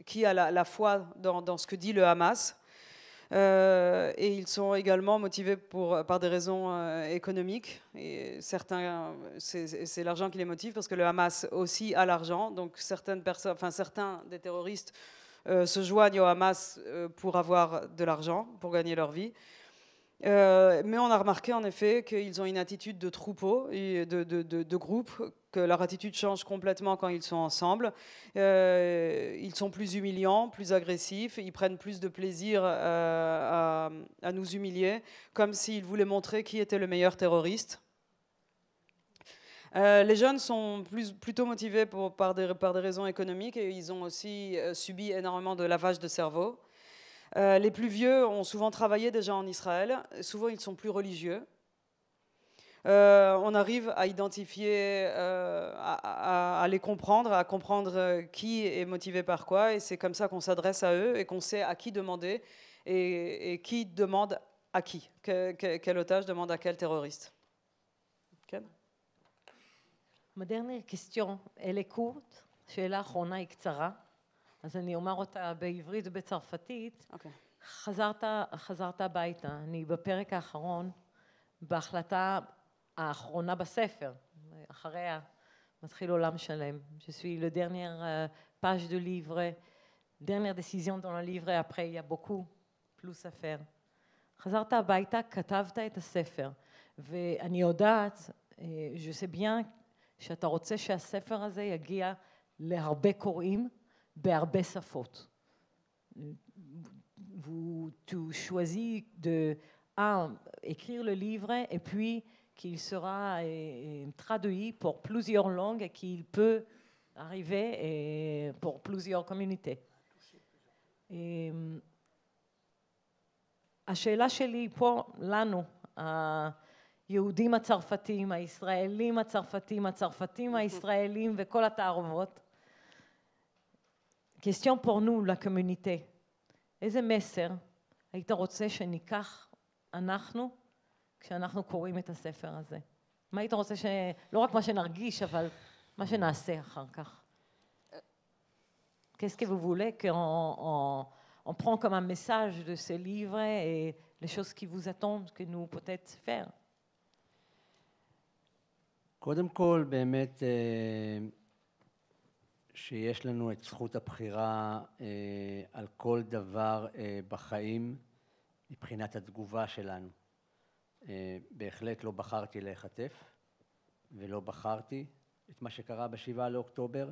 qui a la foi dans ce que dit le Hamas, et ils sont également motivés par des raisons économiques. Et certains, c'est l'argent qui les motive parce que le Hamas aussi a l'argent. Donc certaines personnes, enfin certains des terroristes se joignent au Hamas pour avoir de l'argent, pour gagner leur vie. Mais on a remarqué en effet qu'ils ont une attitude de troupeau et de groupe, que leur attitude change complètement quand ils sont ensemble. Ils sont plus humiliants, plus agressifs, ils prennent plus de plaisir à nous humilier, comme s'ils voulaient montrer qui était le meilleur terroriste. Les jeunes sont plutôt motivés par des raisons économiques et ils ont aussi subi énormément de lavage de cerveau. Les plus vieux ont souvent travaillé déjà en Israël, souvent ils sont plus religieux. On arrive à identifier, à les comprendre, à comprendre qui est motivé par quoi, et c'est comme ça qu'on s'adresse à eux et qu'on sait à qui demander et qui demande à qui, quel otage demande à quel terroriste. Okay. Ma dernière question, elle est courte, שאלה אחרונה היא קצרה. אז אני אומר אותה בעברית ובצרפתית. חזרת הביתה. אני בפרק האחרון, בהחלטה האחרונה בספר, אחריה מתחיל עולם שלם. Je suis le dernière page de livre, dernière décision dans le livre, et après il y a beaucoup plus à faire. חזרת הביתה, כתבת את הספר, ואני יודעת, je sais bien, שאתה רוצה שהספר הזה יגיע להרבה קוראים, בהרבה שפות. Tu choisis de écrire le livre et puis qu'il sera traduit pour plusieurs langues et qu'il peut arriver pour plusieurs communautés. השאלה שלי פה לנו, היהודים הצרפתים, הישראלים הצרפתים, הצרפתים הישראלים וכל התערובות, question pour nous, la communauté. איזה מסר היית רוצה שניקח אנחנו, כשאנחנו קוראים את הספר הזה? מה היית רוצה לא רק מה שנרגיש, אבל מה שנעשה אחר כך? Qu'est-ce que vous voulez qu'on prend comme un message de ce livre et les choses qui vous attendent, que nous peut-être faire? קודם כל, באמת, שיש לנו את זכות הבחירה על כל דבר בחיים מבחינת התגובה שלנו. בהחלט לא בחרתי להיחטף ולא בחרתי את מה שקרה ב7 לאוקטובר,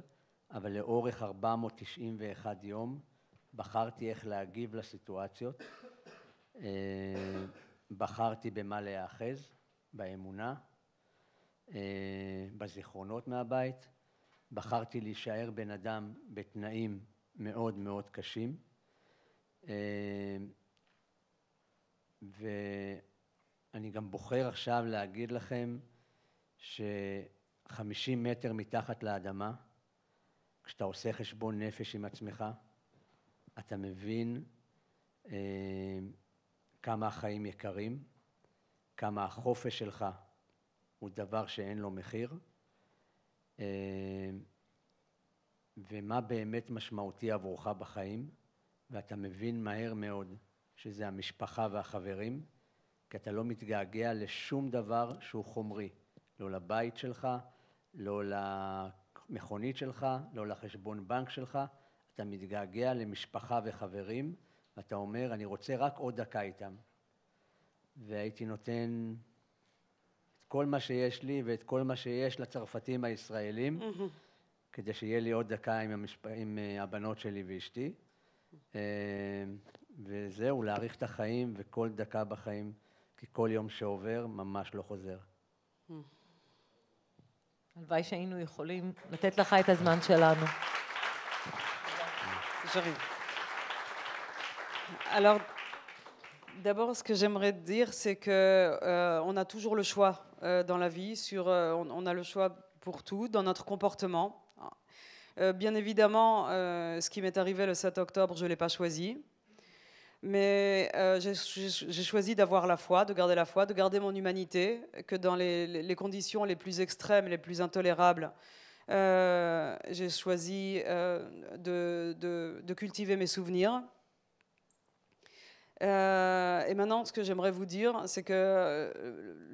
אבל לאורך 491 יום בחרתי איך להגיב לסיטואציות, בחרתי במה להיאחז, באמונה, בזיכרונות מהבית, בחרתי להישאר בן אדם בתנאים מאוד מאוד קשים, ואני גם בוחר עכשיו להגיד לכם ש50 מטר מתחת לאדמה, כשאתה עושה חשבון נפש עם עצמך, אתה מבין כמה החיים יקרים, כמה החופש שלך הוא דבר שאין לו מחיר, ומה באמת משמעותי עבורך בחיים, ואתה מבין מהר מאוד שזה המשפחה והחברים, כי אתה לא מתגעגע לשום דבר שהוא חומרי, לא לבית שלך, לא למכונית שלך, לא לחשבון בנק שלך, אתה מתגעגע למשפחה וחברים, ואתה אומר, אני רוצה רק עוד דקה איתם. והייתי נותן את כל מה שיש לי ואת כל מה שיש לצרפתים הישראלים, כדי שיהיה לי עוד דקה עם הבנות שלי ואשתי. וזהו, להאריך את החיים וכל דקה בחיים, כי כל יום שעובר ממש לא חוזר. הלוואי שהיינו יכולים לתת לך את הזמן שלנו. Alors, d'abord, ce que j'aimerais dire, c'est qu'on a toujours le choix dans la vie. On a le choix pour tout, dans notre comportement. Bien évidemment, ce qui m'est arrivé le 7 octobre, je ne l'ai pas choisi. Mais j'ai choisi d'avoir la foi, de garder mon humanité, que dans les conditions les plus extrêmes, les plus intolérables, j'ai choisi de cultiver mes souvenirs. Et maintenant, ce que j'aimerais vous dire, c'est que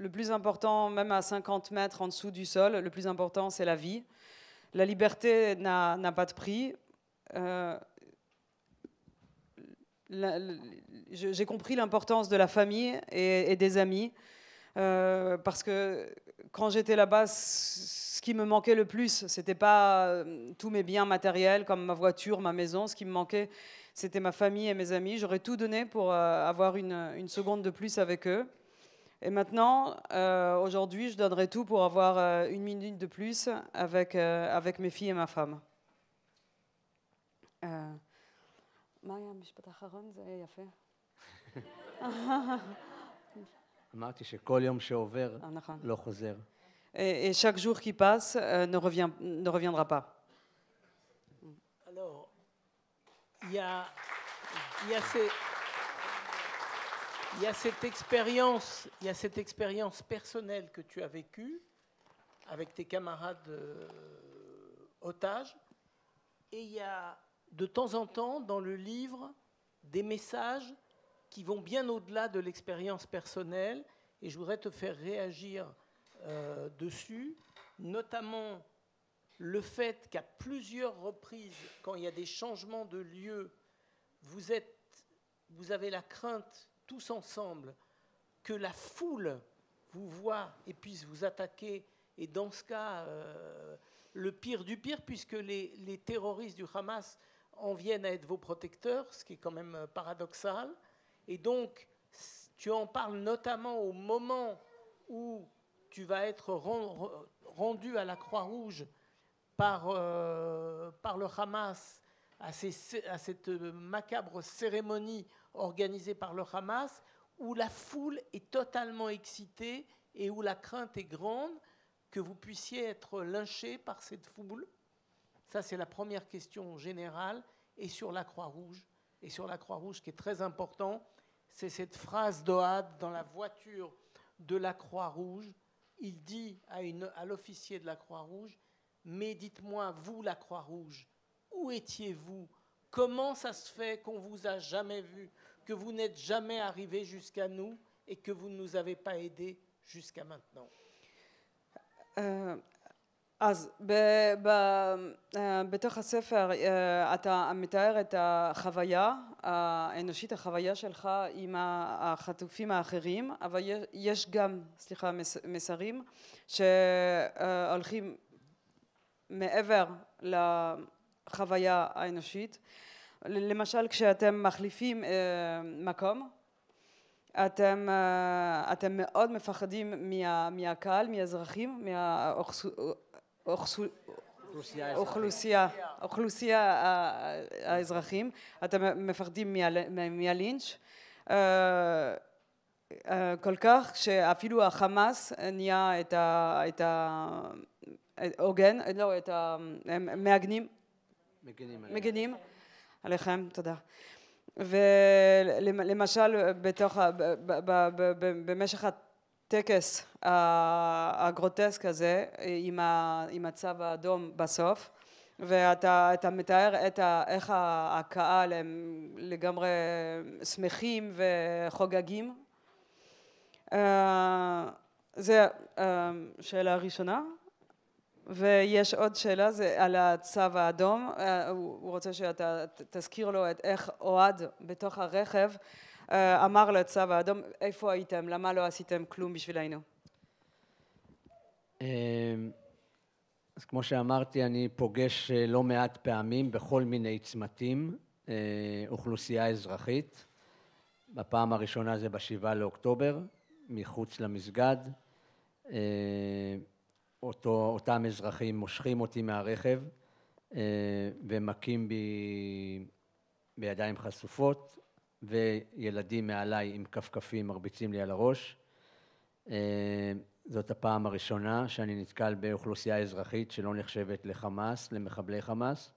le plus important, même à 50 mètres en dessous du sol, le plus important, c'est la vie. La liberté n'a pas de prix. J'ai compris l'importance de la famille et des amis, parce que quand j'étais là-bas, ce qui me manquait le plus, c'était pas tous mes biens matériels comme ma voiture, ma maison. Ce qui me manquait, c'était ma famille et mes amis. J'aurais tout donné pour avoir une seconde de plus avec eux. Et maintenant, aujourd'hui, je donnerai tout pour avoir une minute de plus avec mes filles et ma femme. מה היה המשפט האחרון? זה היה יפה. אמרתי שכל יום שעובר לא חוזר. Et chaque jour qui passe ne reviendra pas. Alors, il y a cette expérience personnelle que tu as vécue avec tes camarades otages, et il y a de temps en temps, dans le livre, des messages qui vont bien au-delà de l'expérience personnelle, et je voudrais te faire réagir dessus, notamment le fait qu'à plusieurs reprises, quand il y a des changements de lieu, vous avez la crainte, tous ensemble, que la foule vous voit et puisse vous attaquer, et dans ce cas, le pire du pire, puisque les terroristes du Hamas en viennent à être vos protecteurs, ce qui est quand même paradoxal. Et donc, tu en parles notamment au moment où tu vas être rendu à la Croix-Rouge par le Hamas, à cette macabre cérémonie organisée par le Hamas, où la foule est totalement excitée et où la crainte est grande que vous puissiez être lynché par cette foule. Ça, c'est la première question générale. Et sur la Croix-Rouge, qui est très important, c'est cette phrase d'Ohad dans la voiture de la Croix-Rouge. Il dit à l'officier de la Croix-Rouge, « Mais dites-moi, vous, la Croix-Rouge, où étiez-vous? Comment ça se fait qu'on ne vous a jamais vu, que vous n'êtes jamais arrivé jusqu'à nous et que vous ne nous avez pas aidés jusqu'à maintenant ?» אז בתוך הספר אתה מתאר את החוויה האנושית, החוויה שלך עם החטופים האחרים, אבל יש גם, מסרים שהולכים מעבר לחוויה האנושית, למשל כשאתם מחליפים מקום, אתם מאוד מפחדים מהקהל, מהאזרחים, אוכלוסייה האזרחים, אתם מפחדים מהלינץ' כל כך שאפילו החמאס נהיה את העוגן, לא, את מגנים עליכם, תודה. ולמשל במשך הטקס הגרוטסק הזה עם הצו האדום בסוף, ואתה מתאר איך הקהל הם לגמרי שמחים וחוגגים. זה שאלה ראשונה. ויש עוד שאלה, זה על הצו האדום, הוא רוצה שאתה תזכיר לו איך אוהד בתוך הרכב אמר לצו האדום, איפה הייתם, למה לא עשיתם כלום בשבילנו? אז כמו שאמרתי, אני פוגש לא מעט פעמים בכל מיני צמתים אוכלוסייה אזרחית. בפעם הראשונה זה ב7 לאוקטובר, מחוץ למסגד. אותם אזרחים מושכים אותי מהרכב ומכים בי בידיים חשופות, וילדים מעליי עם כפכפים מרביצים לי על הראש. זאת הפעם הראשונה שאני נתקל באוכלוסייה אזרחית שלא נחשבת לחמאס, למחבלי חמאס.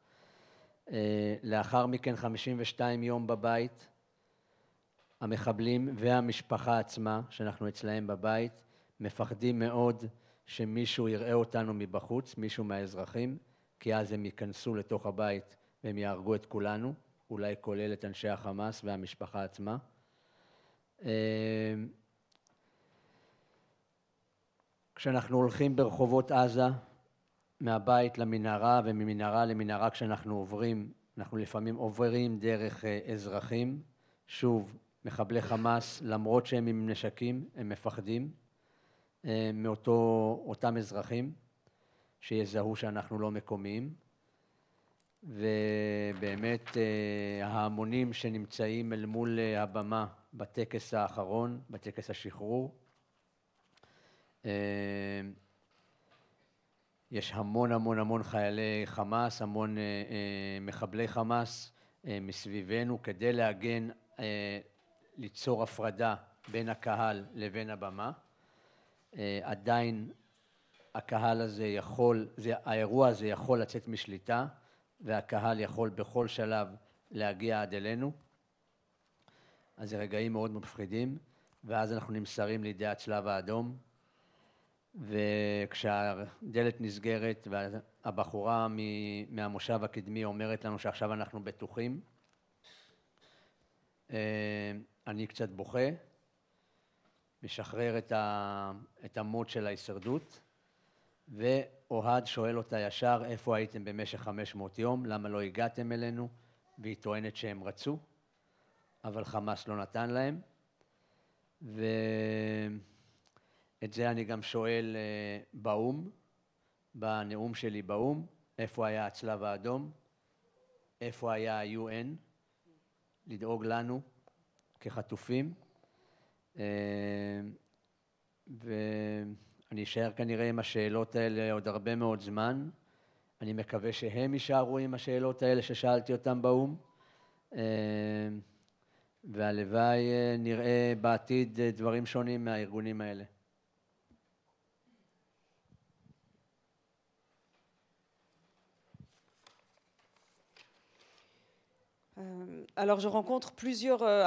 לאחר מכן 52 יום בבית, המחבלים והמשפחה עצמה, שאנחנו אצלהם בבית, מפחדים מאוד שמישהו יראה אותנו מבחוץ, מישהו מהאזרחים, כי אז הם ייכנסו לתוך הבית והם יהרגו את כולנו, אולי כולל את אנשי החמאס והמשפחה עצמה. כשאנחנו הולכים ברחובות עזה, מהבית למנהרה וממנהרה למנהרה, כשאנחנו עוברים, אנחנו לפעמים עוברים דרך אזרחים. שוב, מחבלי חמאס, למרות שהם עם נשקים, הם מפחדים מאותם אזרחים שיזהו שאנחנו לא מקומיים. ובאמת ההמונים שנמצאים אל מול הבמה בטקס האחרון, בטקס השחרור, יש המון חיילי חמאס, המון מחבלי חמאס מסביבנו, כדי להגן, ליצור הפרדה בין הקהל לבין הבמה. עדיין הקהל הזה יכול, האירוע הזה יכול לצאת משליטה, והקהל יכול בכל שלב להגיע עד אלינו. אז זה רגעים מאוד מפחידים, ואז אנחנו נמסרים לידי הצלב האדום, וכשהדלת נסגרת והבחורה מהמושב הקדמי אומרת לנו שעכשיו אנחנו בטוחים, אני קצת בוכה, משחרר את המוד של ההישרדות, ואוהד שואל אותה ישר, איפה הייתם במשך 500 יום, למה לא הגעתם אלינו? והיא טוענת שהם רצו, אבל חמאס לא נתן להם. ואת זה אני גם שואל באום, בנאום שלי באום, איפה היה הצלב האדום? איפה היה ה-UN? לדאוג לנו כחטופים. ואני אשאר כנראה עם השאלות האלה עוד הרבה מאוד זמן. אני מקווה שהם יישארו עם השאלות האלה ששאלתי אותם באום. והלוואי נראה בעתיד דברים שונים מהארגונים האלה. Alors je rencontre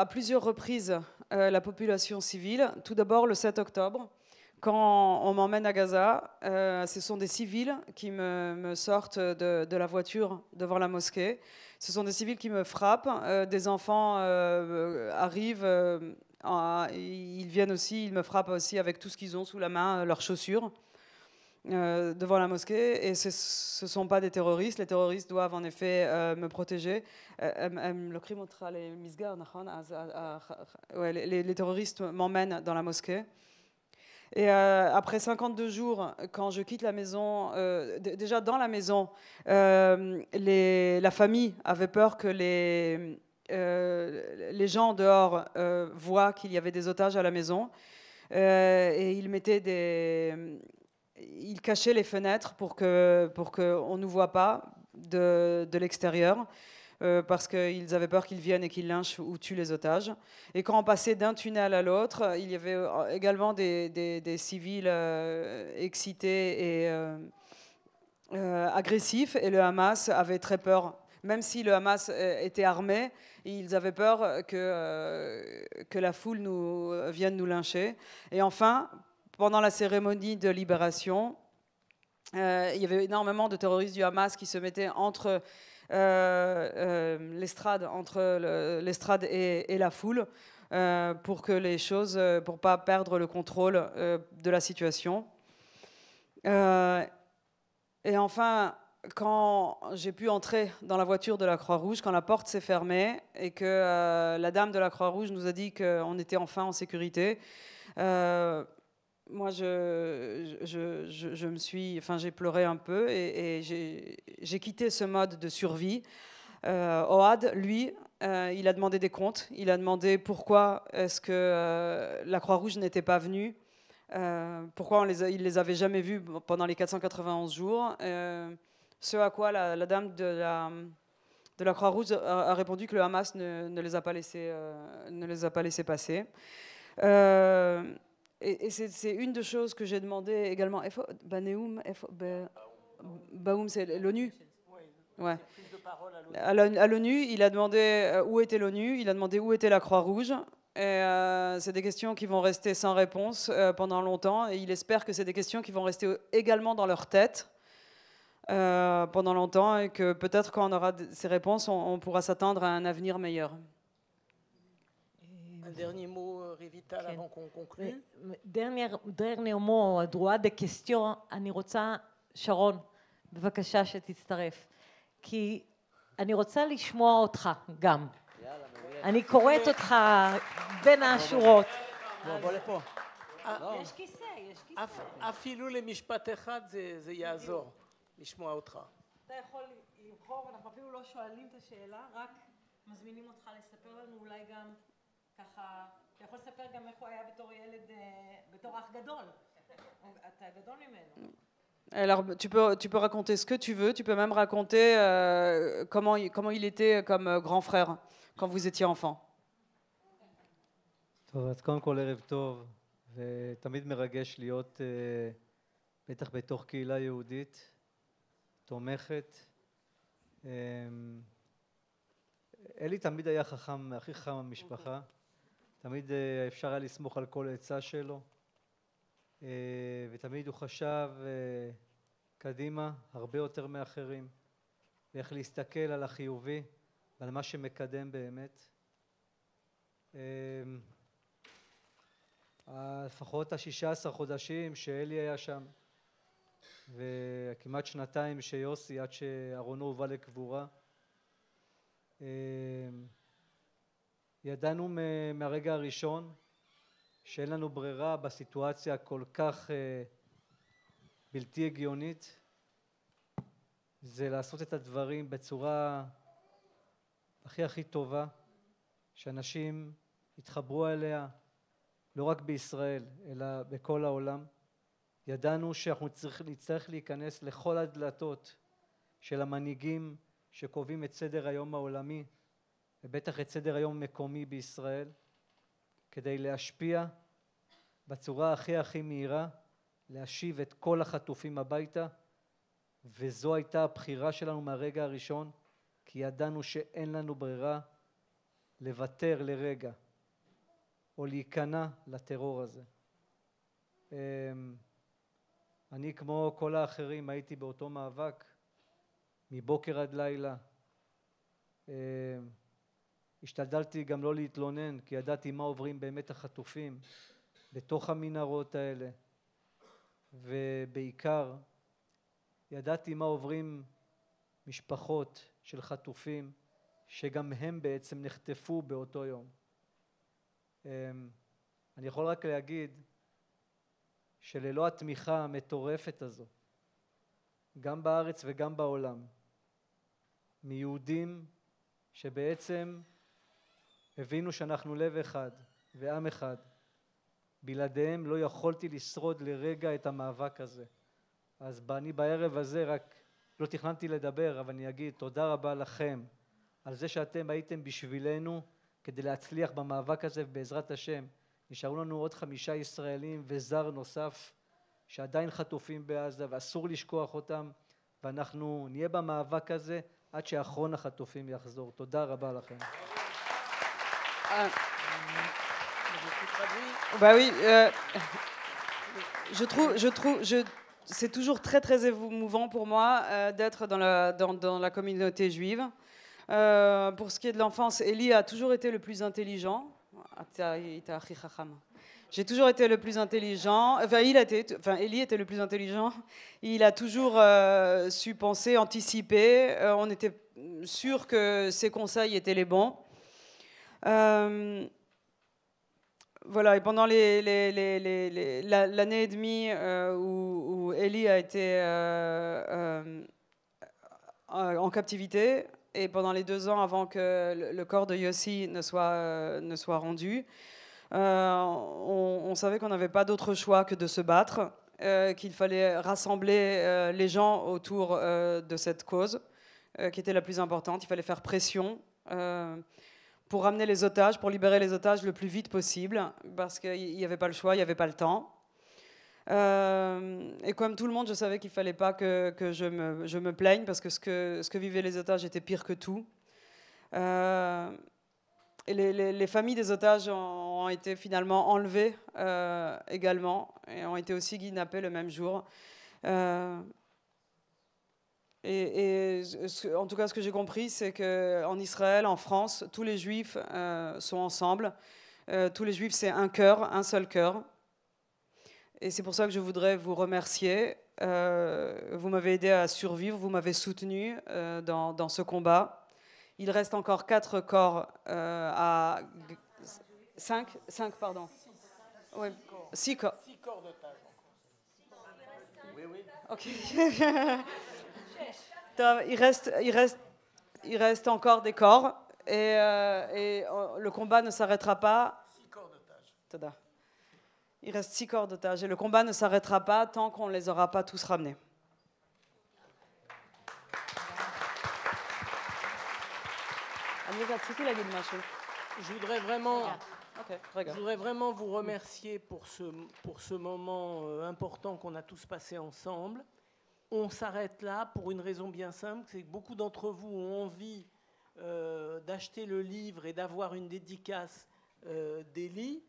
à plusieurs reprises la population civile. Tout d'abord le 7 octobre, quand on m'emmène à Gaza, ce sont des civils qui me sortent de la voiture devant la mosquée. Ce sont des civils qui me frappent, des enfants arrivent, ils viennent aussi, ils me frappent aussi avec tout ce qu'ils ont sous la main, leurs chaussures. Devant la mosquée, et ce ne sont pas des terroristes. Les terroristes doivent en effet me protéger. Les terroristes m'emmènent dans la mosquée. Et après 52 jours, quand je quitte la maison, déjà dans la maison, la famille avait peur que les gens dehors voient qu'il y avait des otages à la maison. Et ils cachaient les fenêtres pour qu'on ne nous voit pas de l'extérieur. Parce qu'ils avaient peur qu'ils viennent et qu'ils lynchent ou tuent les otages. Et quand on passait d'un tunnel à l'autre, il y avait également des civils excités et agressifs, et le Hamas avait très peur. Même si le Hamas était armé, ils avaient peur que la foule vienne nous lyncher. Et enfin, pendant la cérémonie de libération, il y avait énormément de terroristes du Hamas qui se mettaient entre l'estrade, et la foule, pour que les choses, pour pas perdre le contrôle de la situation. Et enfin, quand j'ai pu entrer dans la voiture de la Croix-Rouge, quand la porte s'est fermée et que la dame de la Croix-Rouge nous a dit qu'on était enfin en sécurité, moi, j'ai pleuré un peu et j'ai quitté ce mode de survie. Ohad, lui, il a demandé des comptes. Il a demandé pourquoi est-ce que la Croix-Rouge n'était pas venue, pourquoi il les avait jamais vus pendant les 491 jours. Ce à quoi la dame de la Croix-Rouge a répondu que le Hamas ne les a pas laissés passer. Et c'est une des choses que j'ai demandé également. Baoum, c'est l'ONU. Ouais. À l'ONU, il a demandé où était l'ONU, il a demandé où était la Croix-Rouge. C'est des questions qui vont rester sans réponse pendant longtemps. Et il espère que c'est des questions qui vont rester également dans leur tête pendant longtemps. Et que peut-être quand on aura ces réponses, on pourra s'attendre à un avenir meilleur. Un dernier mot, רויטל, avant qu'on conclue. dernier mot, droit de question. אני רוצה, שרון, בבקשה שתצטרף. כי אני רוצה לשמוע אותך גם. אני קוראת אותך בין השורות. בוא לפה. יש כיסא, יש כיסא. אפילו למשפט אחד זה יעזור, לשמוע אותך. אתה יכול לבחור, אנחנו אפילו לא שואלים את השאלה, רק מזמינים אותך לספר לנו אולי גם ככה, אתה יכול לספר גם איך הוא היה בתור ילד, בתור אח גדול. אתה גדול ממנו. Alors, tu peux raconter ce que tu veux, tu peux même raconter comment il était comme grand frère quand vous étiez enfant. טוב, אז קודם כל ערב טוב, ותמיד מרגש להיות בטח בתוך קהילה יהודית, תומכת. אלי תמיד היה חכם, הכי חכם במשפחה, תמיד אפשר היה לסמוך על כל עצה שלו. ותמיד הוא חשב קדימה הרבה יותר מאחרים, ואיך להסתכל על החיובי ועל מה שמקדם באמת. לפחות ה-16 חודשים שאלי היה שם, וכמעט שנתיים שיוסי עד שארונו הובא לקבורה, ידענו מהרגע הראשון שאין לנו ברירה בסיטואציה כל כך בלתי הגיונית, זה לעשות את הדברים בצורה הכי טובה, שאנשים יתחברו אליה, לא רק בישראל, אלא בכל העולם. ידענו שאנחנו נצטרך להיכנס לכל הדלתות של המנהיגים שקובעים את סדר היום העולמי, ובטח את סדר היום המקומי בישראל, כדי להשפיע בצורה הכי מהירה, להשיב את כל החטופים הביתה, וזו הייתה הבחירה שלנו מהרגע הראשון, כי ידענו שאין לנו ברירה לוותר לרגע, או להיכנע לטרור הזה. אני כמו כל האחרים הייתי באותו מאבק, מבוקר עד לילה. השתדלתי גם לא להתלונן, כי ידעתי מה עוברים באמת החטופים בתוך המנהרות האלה, ובעיקר ידעתי מה עוברים משפחות של חטופים שגם הם בעצם נחטפו באותו יום. אני יכול רק להגיד שללא התמיכה המטורפת הזו, גם בארץ וגם בעולם, מיהודים שבעצם הבינו שאנחנו לב אחד ועם אחד, בלעדיהם לא יכולתי לשרוד לרגע את המאבק הזה. אז אני בערב הזה רק לא תכננתי לדבר, אבל אני אגיד תודה רבה לכם על זה שאתם הייתם בשבילנו כדי להצליח במאבק הזה, ובעזרת השם נשארו לנו עוד 5 ישראלים וזר נוסף שעדיין חטופים בעזה ואסור לשכוח אותם, ואנחנו נהיה במאבק הזה עד שאחרון החטופים יחזור. תודה רבה לכם. Bah oui, c'est toujours très très émouvant pour moi d'être dans la communauté juive. Pour ce qui est de l'enfance, Eli a toujours été le plus intelligent. J'ai toujours été le plus intelligent. Eli était le plus intelligent. Il a toujours su penser, anticiper. On était sûr que ses conseils étaient les bons. Voilà, et pendant l'année et demie où Eli a été en captivité, et pendant les 2 ans avant que le corps de Yossi ne soit rendu, on savait qu'on n'avait pas d'autre choix que de se battre, qu'il fallait rassembler les gens autour de cette cause, qui était la plus importante. Il fallait faire pression pour ramener les otages, pour libérer les otages le plus vite possible, parce qu'il n'y avait pas le choix, il n'y avait pas le temps. Et comme tout le monde, je savais qu'il ne fallait pas que je me plaigne, parce que ce que vivaient les otages était pire que tout. Et les familles des otages ont été finalement enlevées également, et ont été aussi kidnappées le même jour. En tout cas, ce que j'ai compris, c'est qu'en Israël, en France, tous les Juifs sont ensemble. Tous les Juifs, c'est un cœur, un seul cœur. Et c'est pour ça que je voudrais vous remercier. Vous m'avez aidé à survivre, vous m'avez soutenu dans ce combat. Il reste encore 4 corps à... 5, pardon. 6 corps. 6 corps d'otages. Oui, oui. Ok. Il reste encore des corps et le combat ne s'arrêtera pas. 6 corps d'otages. Il reste 6 corps d'otages et le combat ne s'arrêtera pas tant qu'on ne les aura pas tous ramenés. Je voudrais vraiment vous remercier pour ce moment important qu'on a tous passé ensemble. On s'arrête là pour une raison bien simple, c'est que beaucoup d'entre vous ont envie d'acheter le livre et d'avoir une dédicace d'Eli.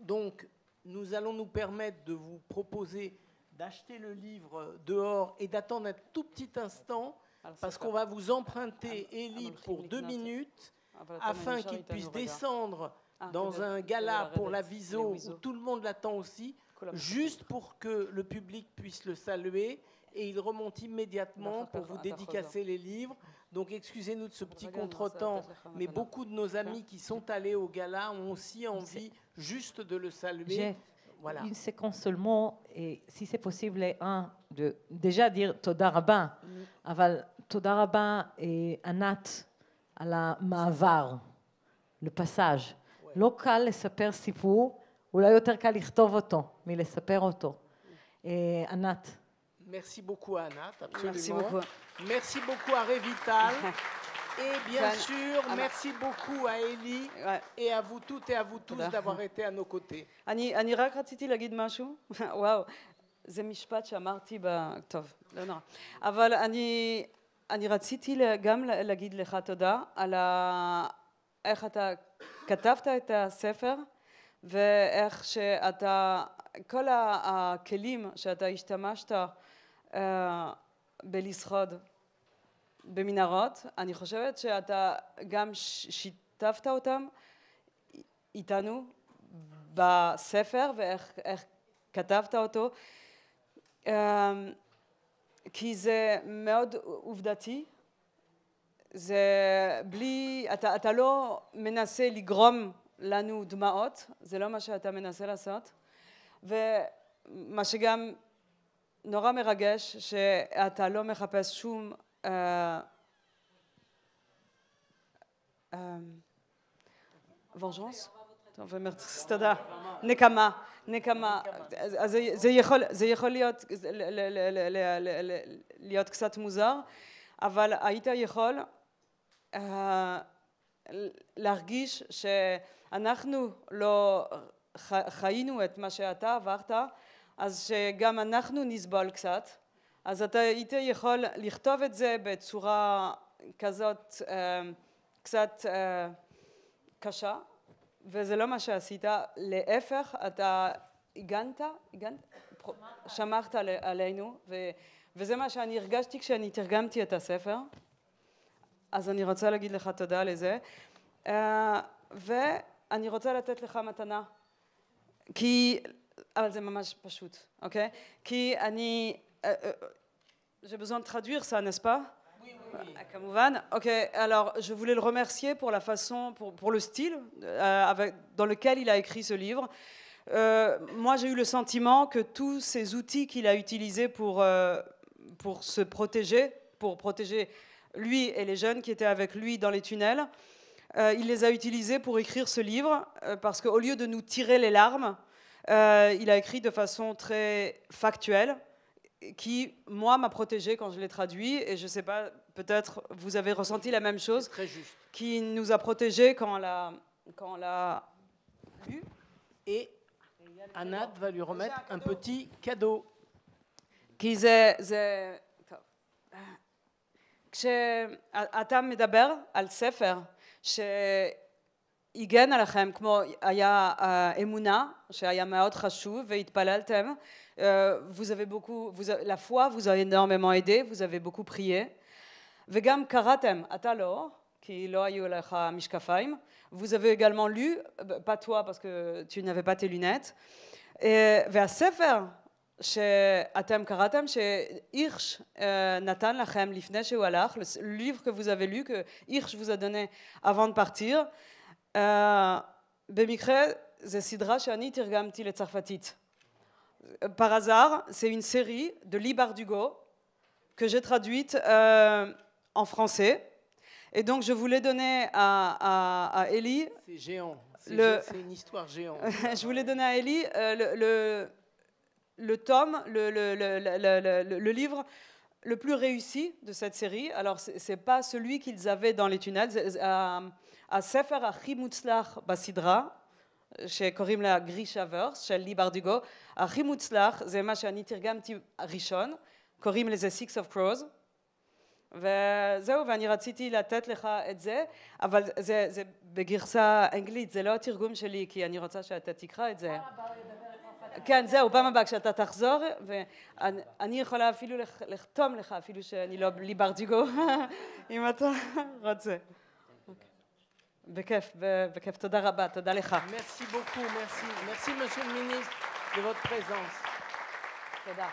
Donc, nous allons nous permettre de vous proposer d'acheter le livre dehors et d'attendre un tout petit instant, parce qu'on va vous emprunter Eli pour 2 minutes afin qu'il puisse descendre dans un gala pour la Viso où tout le monde l'attend aussi, juste pour que le public puisse le saluer, et il remonte immédiatement pour vous dédicacer les livres. Donc excusez-nous de ce petit contretemps, mais beaucoup de nos amis qui sont allés au gala ont aussi envie juste de le saluer. Voilà. Une séquence seulement, et si c'est possible, de déjà dire Toda Rabba, אבל Toda Rabba et Anat על המעבר, le passage. לא קל לספר סיפור, אולי יותר קל לכתוב אותו מלספר אותו. ענת. Merci beaucoup à Anat, absolument. Merci beaucoup. Merci beaucoup à Revital. Et bien sûr, merci beaucoup à Eli et à vous toutes et à vous tous d'avoir été à nos côtés. אני רק רציתי להגיד משהו. וואו, זה משפט שאמרתי טוב, לא נורא. אבל אני רציתי גם להגיד לך תודה על איך אתה כתבת את הספר, ואיך שאתה, כל הכלים שאתה השתמשת בלשחוד במנהרות, אני חושבת שאתה גם שיתפת אותם איתנו בספר, ואיך כתבת אותו, כי זה מאוד עובדתי, זה בלי, אתה לא מנסה לגרום לנו דמעות, זה לא מה שאתה מנסה לעשות, מה שגם נורא מרגש, שאתה לא מחפש שום ונז'נס? טוב, תודה. נקמה. אז זה יכול להיות קצת מוזר, אבל היית יכול להרגיש שאנחנו לא חיינו את מה שאתה עברת, אז שגם אנחנו נסבול קצת. אז אתה היית יכול לכתוב את זה בצורה כזאת קצת קשה, וזה לא מה שעשית, להפך, אתה שמרת עלינו, וזה מה שאני הרגשתי כשאני תרגמתי את הספר, אז אני רוצה להגיד לך תודה על זה, ואני רוצה לתת לך מתנה, אבל זה ממש פשוט, אוקיי? כי j'ai besoin de traduire ça, n'est-ce pas? Kamavan. Ok, alors je voulais le remercier pour la façon, pour le style dans lequel il a écrit ce livre. Moi, j'ai eu le sentiment que tous ces outils qu'il a utilisés pour se protéger, pour protéger lui et les jeunes qui étaient avec lui dans les tunnels, il les a utilisés pour écrire ce livre, parce qu'au lieu de nous tirer les larmes, il a écrit de façon très factuelle, qui, moi, m'a protégé quand je l'ai traduit, et je ne sais pas, peut-être vous avez ressenti la même chose, qui nous a protégés quand on l'a lu. Et Anat va lui remettre un petit cadeau. כי זה... כשאתה מדבר על ספר שהגן עליכם, כמו היה אמונה, שהיה מאוד חשוב, והתפללתם, vous avez beaucoup, la foi vous a énormément aidé, vous avez beaucoup prié, וגם קראתם, אתה לא, כי לא היו לך משקפיים, vous avez également lu, pas toi parce que tu n'avais pas tes lunettes, והספר שאתם קראתם, שהירש נתן לכם לפני שהוא הלך, le livre que vous avez lu, que הירש vous a donné avant de partir, במקרה זה סדרה שאני תרגמתי לצרפתית. Par hasard, c'est une série de Lee Bardugo que j'ai traduite en français. Et donc, je voulais donner à Ellie... C'est géant, c'est une histoire géante. Je voulais donner à Ellie le tome, le livre le plus réussi de cette série. Alors, ce n'est pas celui qu'ils avaient dans les tunnels. הספר הכי מוצלח בסדרה, שקוראים לה גרישה ורס, של לי ברדוגו, הכי מוצלח, זה מה שאני תרגמתי ראשון, קוראים לזה Six of Crows, וזהו, ואני רציתי לתת לך את זה, אבל זה בגרסה אנגלית, זה לא התרגום שלי, כי אני רוצה שאתה תקרא את זה. כן, זהו, פעם הבאה כשאתה תחזור, ואני יכולה אפילו לחתום לך, אפילו שאני לא לי ברדוגו, אם אתה רוצה. בכיף, בכיף, תודה רבה, תודה לך. Merci beaucoup, merci. Merci, monsieur le ministre, de votre présence. תודה.